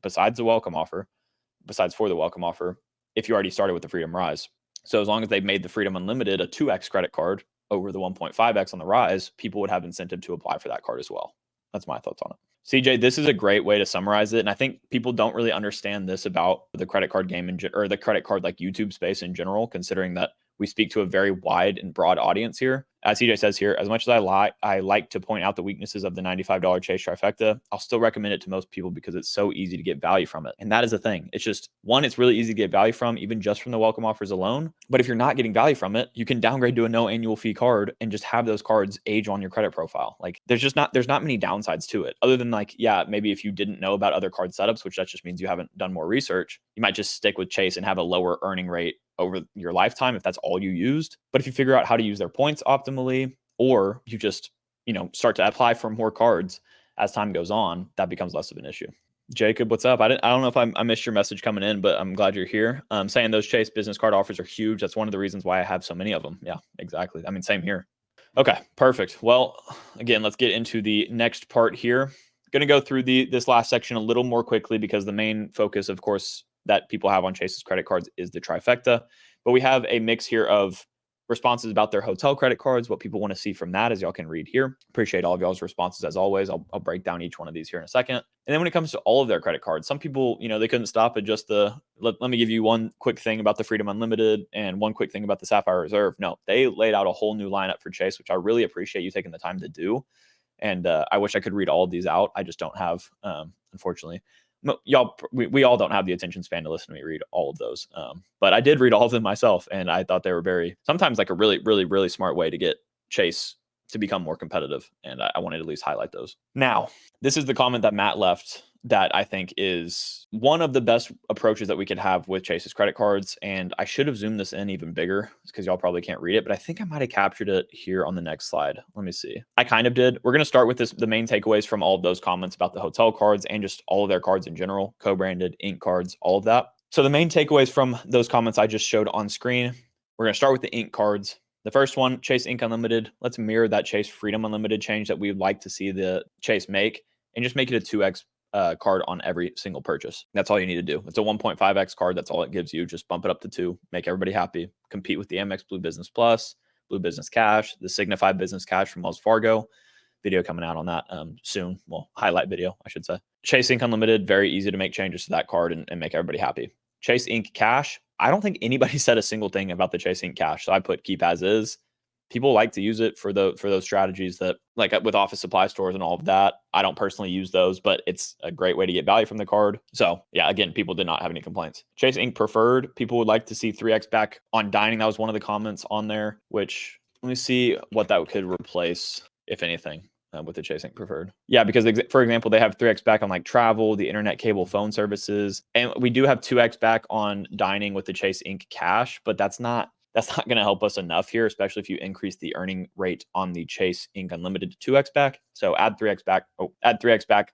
besides for the welcome offer, if you already started with the Freedom Rise? So as long as they've made the Freedom Unlimited a 2x credit card over the 1.5x on the Rise, people would have incentive to apply for that card as well. That's my thoughts on it. CJ, this is a great way to summarize it. And I think people don't really understand this about the credit card game or the credit card like YouTube space in general, considering that we speak to a very wide and broad audience here. As CJ says here, as much as I like to point out the weaknesses of the $95 Chase Trifecta, I'll still recommend it to most people because it's so easy to get value from it. And that is the thing. It's just, one, it's really easy to get value from, even just from the welcome offers alone. But if you're not getting value from it, you can downgrade to a no annual fee card and just have those cards age on your credit profile. Like, there's not many downsides to it, other than like, yeah, maybe if you didn't know about other card setups, which that just means you haven't done more research, you might just stick with Chase and have a lower earning rate over your lifetime if that's all you used. But if you figure out how to use their points optimally, or you just, start to apply for more cards as time goes on, that becomes less of an issue. Jacob, what's up? I don't know if I missed your message coming in, but I'm glad you're here. Saying those Chase business card offers are huge. That's one of the reasons why I have so many of them. Yeah, exactly. I mean, same here. Okay, perfect. Well, again, let's get into the next part here. Going to go through this last section a little more quickly because the main focus, of course, that people have on Chase's credit cards is the Trifecta. But we have a mix here of responses about their hotel credit cards, what people want to see from that, as y'all can read here. Appreciate all of y'all's responses as always. I'll break down each one of these here in a second. And then when it comes to all of their credit cards, some people, they couldn't stop at just let me give you one quick thing about the Freedom Unlimited and one quick thing about the Sapphire Reserve. No, they laid out a whole new lineup for Chase, which I really appreciate you taking the time to do. And I wish I could read all of these out. I just don't have, unfortunately. We all don't have the attention span to listen to me read all of those. But I did read all of them myself, and I thought they were sometimes like a really, really, really smart way to get Chase to become more competitive. And I wanted to at least highlight those. Now, this is the comment that Matt left that I think is one of the best approaches that we could have with Chase's credit cards. And I should have zoomed this in even bigger because y'all probably can't read it, but I think I might have captured it here on the next slide. Let me see. I kind of did. We're going to start with the main takeaways from all of those comments about the hotel cards and just all of their cards in general, co-branded, ink cards, all of that. So the main takeaways from those comments I just showed on screen, we're going to start with the ink cards. The first one, Chase Ink Unlimited. Let's mirror that Chase Freedom Unlimited change that we would like to see the Chase make and just make it a 2x card on every single purchase. That's all you need to do. It's a 1.5x card. That's all it gives you. Just bump it up to 2, make everybody happy, compete with the Amex Blue Business Plus, Blue Business Cash, the Signify Business Cash from Wells Fargo. Video coming out on that soon. Well, highlight video, I should say. Chase Ink Unlimited, very easy to make changes to that card and make everybody happy. Chase Ink Cash. I don't think anybody said a single thing about the Chase Ink Cash. So I put keep as is. People like to use it for those strategies that, like with office supply stores and all of that. I don't personally use those, but it's a great way to get value from the card. So yeah, again, people did not have any complaints. Chase Ink Preferred. People would like to see 3x back on dining. That was one of the comments on there, which let me see what that could replace, if anything. With the Chase Ink Preferred. Yeah, because for example, they have 3x back on like travel, the internet, cable, phone services. And we do have 2x back on dining with the Chase Ink Cash, but that's not going to help us enough here, especially if you increase the earning rate on the Chase Ink Unlimited to 2x back. So add 3x back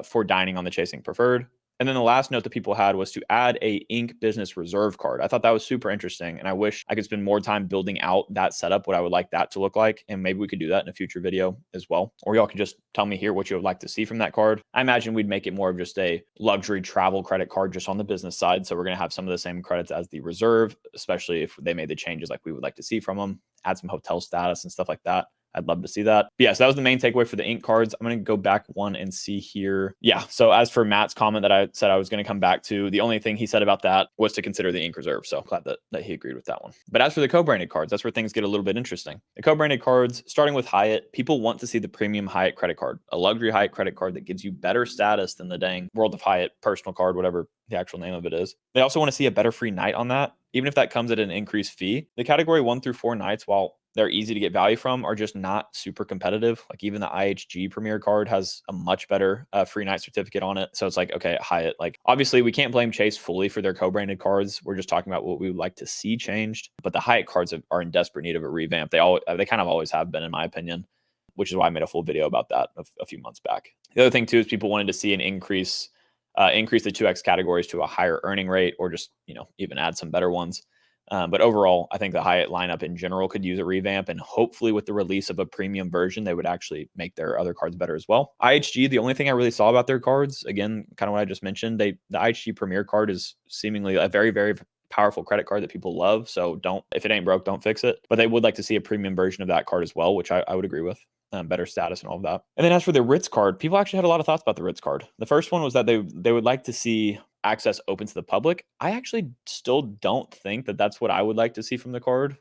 for dining on the Chase Ink Preferred. And then the last note that people had was to add a Ink Business Reserve card. I thought that was super interesting. And I wish I could spend more time building out that setup, what I would like that to look like. And maybe we could do that in a future video as well. Or y'all can just tell me here what you would like to see from that card. I imagine we'd make it more of just a luxury travel credit card just on the business side. So we're going to have some of the same credits as the Reserve, especially if they made the changes like we would like to see from them, add some hotel status and stuff like that. I'd love to see that. But yeah, so that was the main takeaway for the ink cards. I'm going to go back one and see here. Yeah, so as for Matt's comment that I said I was going to come back to, the only thing he said about that was to consider the ink reserve. So glad that he agreed with that one. But as for the co-branded cards, that's where things get a little bit interesting. The co-branded cards, starting with Hyatt, people want to see the premium Hyatt credit card, a luxury Hyatt credit card that gives you better status than the dang World of Hyatt personal card, whatever the actual name of it is. They also want to see a better free night on that, even if that comes at an increased fee. The category 1 through 4 nights, while they're easy to get value from, are just not super competitive. Like even the IHG Premier card has a much better free night certificate on it. So it's like, okay, Hyatt, like obviously we can't blame Chase fully for their co-branded cards. We're just talking about what we would like to see changed. But the Hyatt cards are in desperate need of a revamp. They kind of always have been, in my opinion, which is why I made a full video about that a few months back. The other thing too is people wanted to see an increase the 2x categories to a higher earning rate, or just, even add some better ones. But overall, I think the Hyatt lineup in general could use a revamp, and hopefully with the release of a premium version, they would actually make their other cards better as well. IHG, the only thing I really saw about their cards, again, kind of what I just mentioned, the IHG Premier card is seemingly a very, very powerful credit card that people love. So if it ain't broke, don't fix it. But they would like to see a premium version of that card as well, which I would agree with. Better status and all of that. And then as for the Ritz card, people actually had a lot of thoughts about the Ritz card. The first one was that they would like to see access open to the public. I actually still don't think that that's what I would like to see from the card.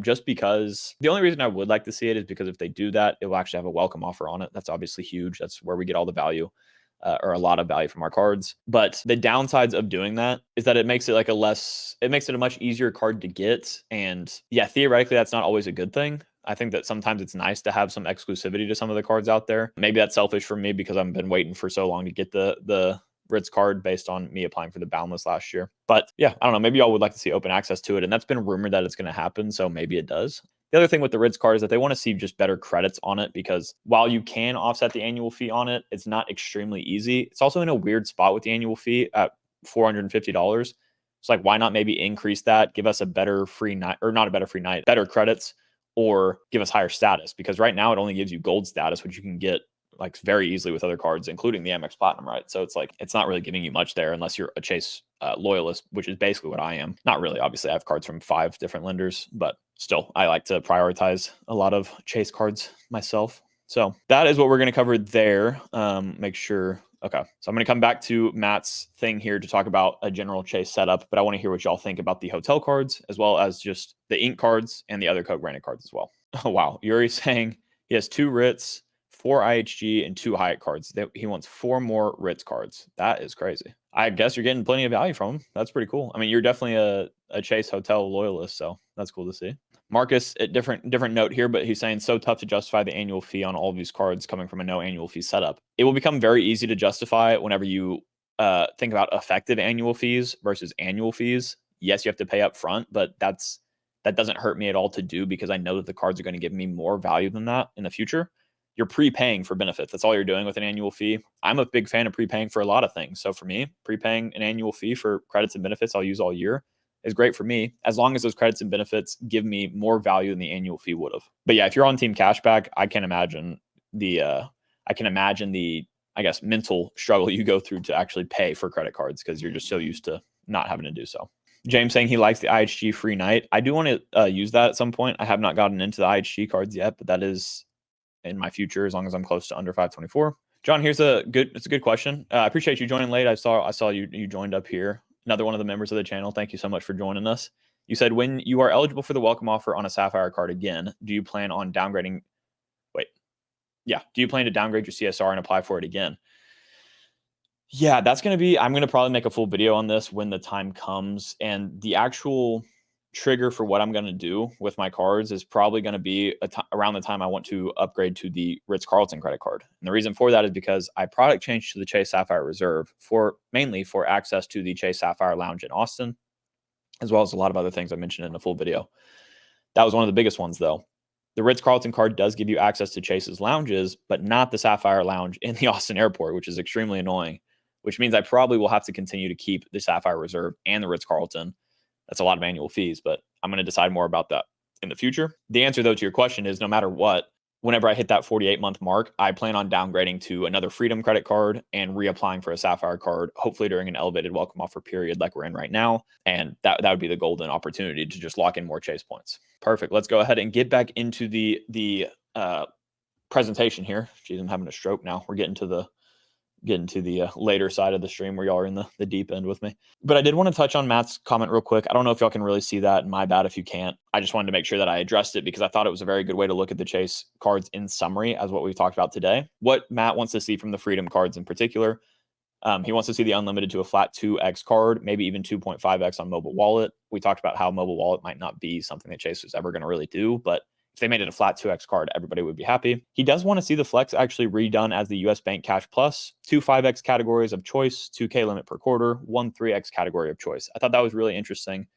Just because the only reason I would like to see it is because if they do that, it will actually have a welcome offer on it. That's obviously huge. That's where we get all the value. Or a lot of value from our cards. But the downsides of doing that is that it makes it a much easier card to get. And yeah, theoretically, that's not always a good thing. I think that sometimes it's nice to have some exclusivity to some of the cards out there. Maybe that's selfish for me because I've been waiting for so long to get the Ritz card based on me applying for the Boundless last year. But yeah, I don't know. Maybe y'all would like to see open access to it. And that's been rumored that it's going to happen. So maybe it does. The other thing with the Ritz card is that they want to see just better credits on it, because while you can offset the annual fee on it, it's not extremely easy. It's also in a weird spot with the annual fee at $450. It's like, why not maybe increase that, give us a better free night, or not a better free night, better credits, or give us higher status? Because right now it only gives you gold status, which you can get like very easily with other cards, including the Amex Platinum, right? So it's like, it's not really giving you much there unless you're a Chase loyalist, which is basically what I am. Not really. Obviously, I have cards from 5 different lenders, but still, I like to prioritize a lot of Chase cards myself. So that is what we're going to cover there. Make sure. Okay. So I'm going to come back to Matt's thing here to talk about a general Chase setup, but I want to hear what y'all think about the hotel cards, as well as just the ink cards and the other co-branded cards as well. Oh, wow. Yuri's saying he has 2 Ritz, 4 IHG, and 2 Hyatt cards. He wants 4 more Ritz cards. That is crazy. I guess you're getting plenty of value from them. That's pretty cool. I mean, you're definitely a Chase Hotel loyalist, so that's cool to see. Marcus, a different note here, but he's saying so tough to justify the annual fee on all of these cards coming from a no annual fee setup. It will become very easy to justify whenever you think about effective annual fees versus annual fees. Yes, you have to pay up front, but that doesn't hurt me at all to do because I know that the cards are going to give me more value than that in the future. You're prepaying for benefits. That's all you're doing with an annual fee. I'm a big fan of prepaying for a lot of things. So for me, prepaying an annual fee for credits and benefits I'll use all year is great for me, as long as those credits and benefits give me more value than the annual fee would have. But yeah, if you're on team cashback, I can imagine the I guess mental struggle you go through to actually pay for credit cards because you're just so used to not having to do so. James saying he likes the IHG free night. I do want to use that at some point. I have not gotten into the IHG cards yet, but that is in my future as long as I'm close to under 524. John, it's a good question. I appreciate you joining late. I saw you joined up here. Another one of the members of the channel. Thank you so much for joining us. You said when you are eligible for the welcome offer on a Sapphire card again, do you plan on downgrading? Do you plan to downgrade your CSR and apply for it again? Yeah, I'm going to probably make a full video on this when the time comes, and the actual trigger for what I'm going to do with my cards is probably going to be around the time I want to upgrade to the Ritz-Carlton credit card. And the reason for that is because I product changed to the Chase Sapphire Reserve mainly for access to the Chase Sapphire Lounge in Austin, as well as a lot of other things I mentioned in the full video. That was one of the biggest ones, though. The Ritz-Carlton card does give you access to Chase's lounges, but not the Sapphire Lounge in the Austin airport, which is extremely annoying, which means I probably will have to continue to keep the Sapphire Reserve and the Ritz-Carlton. That's a lot of annual fees, but I'm going to decide more about that in the future. The answer, though, to your question is no matter what, whenever I hit that 48-month mark, I plan on downgrading to another Freedom credit card and reapplying for a Sapphire card, hopefully during an elevated welcome offer period like we're in right now. And that would be the golden opportunity to just lock in more Chase points. Perfect. Let's go ahead and get back into the presentation here. Jeez, I'm having a stroke now. We're getting to the later side of the stream where y'all are in the deep end with me. But I did want to touch on Matt's comment real quick. I don't know if y'all can really see that. My bad if you can't. I just wanted to make sure that I addressed it because I thought it was a very good way to look at the Chase cards in summary as what we've talked about today. What Matt wants to see from the Freedom cards in particular, he wants to see the unlimited to a flat 2x card, maybe even 2.5x on mobile wallet. We talked about how mobile wallet might not be something that Chase was ever going to really do, but if they made it a flat 2x card, everybody would be happy. He does want to see the flex actually redone as the US Bank Cash Plus, 2 5x categories of choice, 2K limit per quarter, 1 3x category of choice. I thought that was really interesting.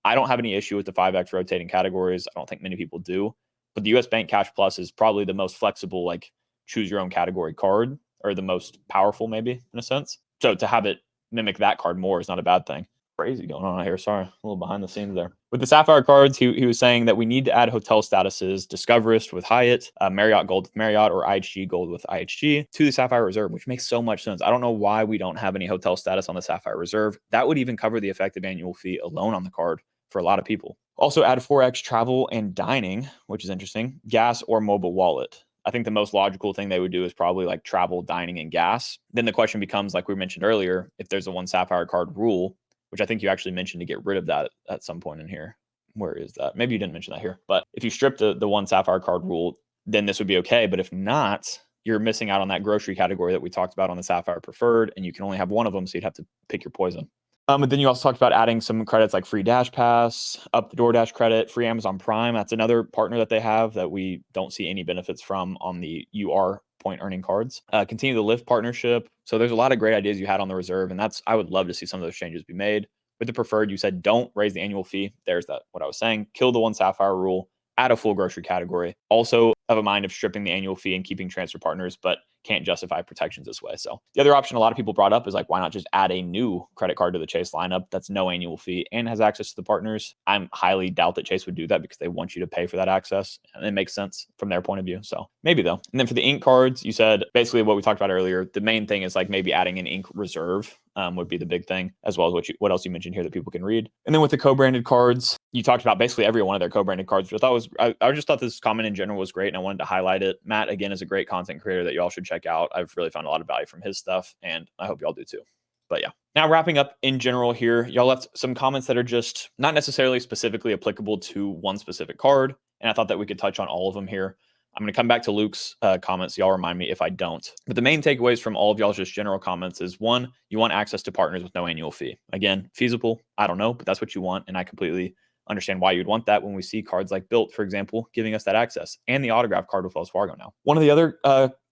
I don't have any issue with the 5x rotating categories. I don't think many people do. But the US Bank Cash Plus is probably the most flexible, like choose your own category card, or the most powerful maybe in a sense. So to have it mimic that card more is not a bad thing. Crazy going on out here. Sorry, a little behind the scenes there. With the Sapphire cards, he was saying that we need to add hotel statuses, Discoverist with Hyatt, Marriott Gold with Marriott, or IHG Gold with IHG to the Sapphire Reserve, which makes so much sense. I don't know why we don't have any hotel status on the Sapphire Reserve. That would even cover the effective annual fee alone on the card for a lot of people. Also add 4x travel and dining, which is interesting, gas or mobile wallet. I think the most logical thing they would do is probably like travel, dining, and gas. Then the question becomes, like we mentioned earlier, if there's a one Sapphire card rule, which I think you actually mentioned to get rid of that at some point in here. Where is that? Maybe you didn't mention that here. But if you strip the one Sapphire card rule, then this would be okay. But if not, you're missing out on that grocery category that we talked about on the Sapphire Preferred, and you can only have one of them, so you'd have to pick your poison. And then you also talked about adding some credits like free Dash Pass, up the DoorDash credit, free Amazon Prime. That's another partner that they have that we don't see any benefits from on the UR point earning cards. Continue the Lyft partnership. So there's a lot of great ideas you had on the Reserve, and I would love to see some of those changes be made. With the Preferred, you said don't raise the annual fee. There's what I was saying. Kill the one Sapphire rule. Add a full grocery category. Also have a mind of stripping the annual fee and keeping transfer partners, but can't justify protections this way. So the other option a lot of people brought up is like, why not just add a new credit card to the Chase lineup that's no annual fee and has access to the partners? I highly doubt that Chase would do that because they want you to pay for that access, and it makes sense from their point of view. So maybe though. And then for the ink cards, you said basically what we talked about earlier. The main thing is like maybe adding an ink reserve would be the big thing, as well as what else you mentioned here that people can read. And then with the co-branded cards, you talked about basically every one of their co-branded cards, which I just thought this comment in general was great, and I wanted to highlight it. Matt, again, is a great content creator that y'all should check out. I've really found a lot of value from his stuff, and I hope y'all do too. But yeah, now wrapping up in general here, y'all left some comments that are just not necessarily specifically applicable to one specific card, and I thought that we could touch on all of them here. I'm going to come back to Luke's comments. Y'all remind me if I don't. But the main takeaways from all of y'all's just general comments is, one, you want access to partners with no annual fee. Again, feasible, I don't know, but that's what you want. And I completely understand why you'd want that when we see cards like Built, for example, giving us that access, and the autograph card with Wells Fargo now. One of the other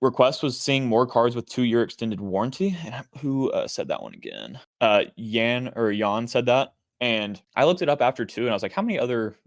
requests was seeing more cards with 2-year extended warranty. And who said that one again? Jan said that. And I looked it up after too, and I was like, how many other,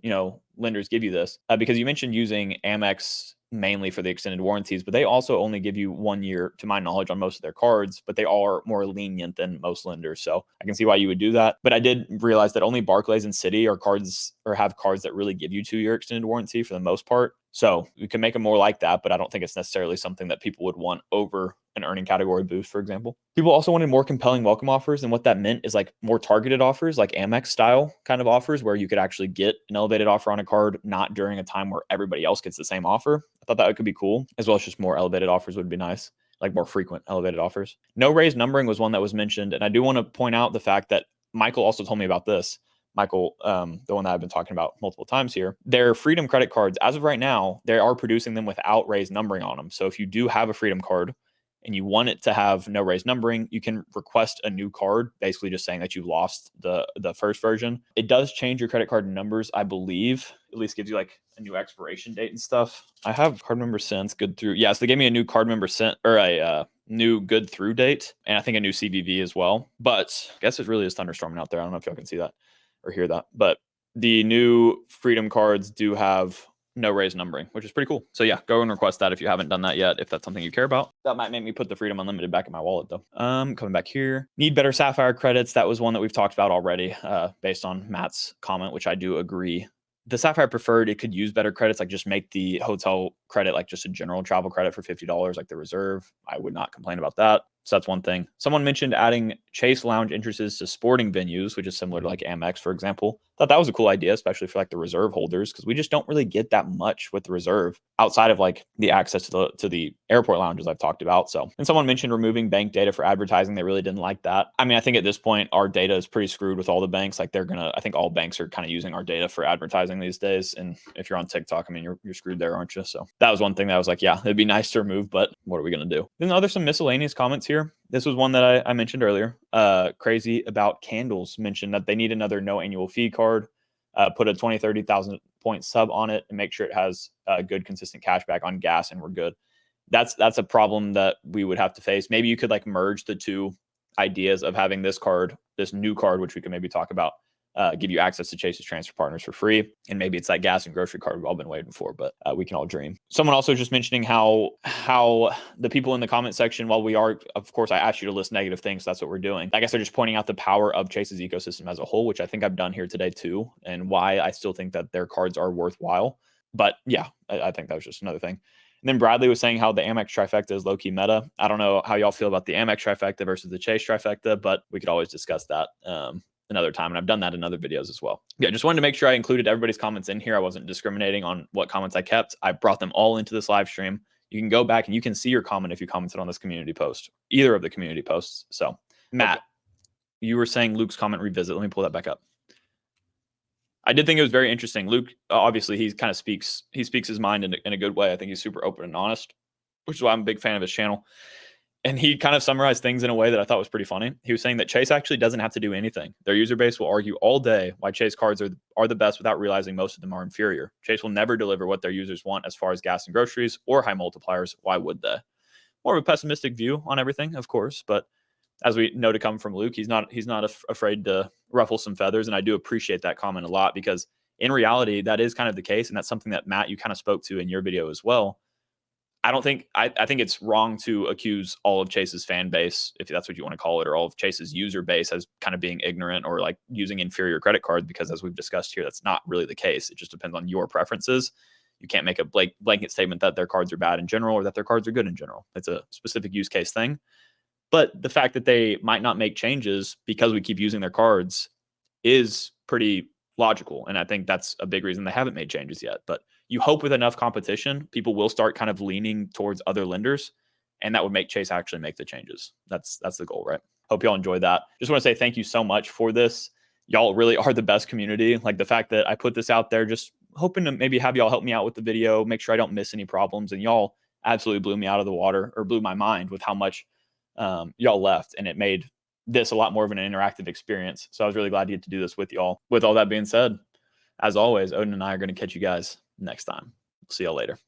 lenders give you this? Because you mentioned using Amex mainly for the extended warranties, but they also only give you 1 year, to my knowledge, on most of their cards, but they are more lenient than most lenders. So I can see why you would do that. But I did realize that only Barclays and Citi have cards that really give you 2-year extended warranty for the most part. So we can make them more like that, but I don't think it's necessarily something that people would want over an earning category boost, for example. People also wanted more compelling welcome offers, and what that meant is like more targeted offers, like Amex style kind of offers, where you could actually get an elevated offer on a card, not during a time where everybody else gets the same offer. I thought that could be cool, as well as just more elevated offers would be nice, like more frequent elevated offers. No raised numbering was one that was mentioned, and I do want to point out the fact that Michael also told me about this. Michael, the one that I've been talking about multiple times here, their Freedom credit cards, as of right now, they are producing them without raised numbering on them. So if you do have a Freedom card and you want it to have no raised numbering, you can request a new card, basically just saying that you lost the first version. It does change your credit card numbers, I believe. At least gives you like a new expiration date and stuff. I have card member since good through. Yeah, so they gave me a new card member sent, or a new good through date, and I think a new CVV as well. But I guess it really is thunderstorming out there. I don't know if y'all can see that or hear that, but the new Freedom cards do have no raised numbering, which is pretty cool. So yeah, go and request that if you haven't done that yet, if that's something you care about. That might make me put the Freedom Unlimited back in my wallet though. Coming back here, need better Sapphire credits. That was one that we've talked about already, based on Matt's comment, which I do agree. The Sapphire Preferred, it could use better credits, like just make the hotel credit like just a general travel credit for $50, like the Reserve. I would not complain about that. So that's one thing. Someone mentioned adding Chase Lounge entrances to sporting venues, which is similar to like Amex, for example. Thought that was a cool idea, especially for like the Reserve holders, because we just don't really get that much with the Reserve outside of like the access to the airport lounges I've talked about. So, and someone mentioned removing bank data for advertising. They really didn't like that. I mean, I think at this point, our data is pretty screwed with all the banks. Like I think all banks are kind of using our data for advertising these days. And if you're on TikTok, I mean, you're screwed there, aren't you? So that was one thing that I was like, yeah, it'd be nice to remove, but what are we going to do? Then there's some miscellaneous comments here. This was one that I mentioned earlier. Crazy About Candles mentioned that they need another no annual fee card, put a 20, 30,000 point sub on it, and make sure it has good, consistent cash back on gas, and we're good. That's a problem that we would have to face. Maybe you could like merge the two ideas of having this new card, which we could maybe talk about, give you access to Chase's transfer partners for free. And maybe it's that gas and grocery card we've all been waiting for, but we can all dream. Someone also just mentioning how the people in the comment section, while we are, of course, I asked you to list negative things. So that's what we're doing. I guess they're just pointing out the power of Chase's ecosystem as a whole, which I think I've done here today too, and why I still think that their cards are worthwhile. But yeah, I think that was just another thing. And then Bradley was saying how the Amex Trifecta is low-key meta. I don't know how y'all feel about the Amex Trifecta versus the Chase Trifecta, but we could always discuss that another time. And I've done that in other videos as well. Yeah, just wanted to make sure I included everybody's comments in here. I wasn't discriminating on what comments I kept. I brought them all into this live stream. You can go back and you can see your comment if you commented on this community post, either of the community posts. So Matt, You were saying Luke's comment revisit. Let me pull that back up. I did think it was very interesting. Luke, obviously, he kind of speaks his mind in a good way. I think he's super open and honest, which is why I'm a big fan of his channel. And he kind of summarized things in a way that I thought was pretty funny. He was saying that Chase actually doesn't have to do anything. Their user base will argue all day why Chase cards are the best without realizing most of them are inferior. Chase will never deliver what their users want as far as gas and groceries or high multipliers. Why would they? More of a pessimistic view on everything, of course, but as we know to come from Luke, he's not afraid to ruffle some feathers. And I do appreciate that comment a lot, because in reality, that is kind of the case. And that's something that Matt, you kind of spoke to in your video as well. I think it's wrong to accuse all of Chase's fan base, if that's what you want to call it, or all of Chase's user base as kind of being ignorant or like using inferior credit cards, because as we've discussed here, that's not really the case. It just depends on your preferences. You can't make a blanket statement that their cards are bad in general or that their cards are good in general. It's a specific use case thing. But the fact that they might not make changes because we keep using their cards is pretty logical. And I think that's a big reason they haven't made changes yet. But you hope with enough competition, people will start kind of leaning towards other lenders, and that would make Chase actually make the changes. That's the goal, right? Hope y'all enjoyed that. Just want to say thank you so much for this. Y'all really are the best community. Like the fact that I put this out there just hoping to maybe have y'all help me out with the video, make sure I don't miss any problems. And y'all absolutely blew me out of the water, or blew my mind with how much y'all left. And it made this a lot more of an interactive experience. So I was really glad to get to do this with y'all. With all that being said, as always, Odin and I are going to catch you guys next time. See y'all later.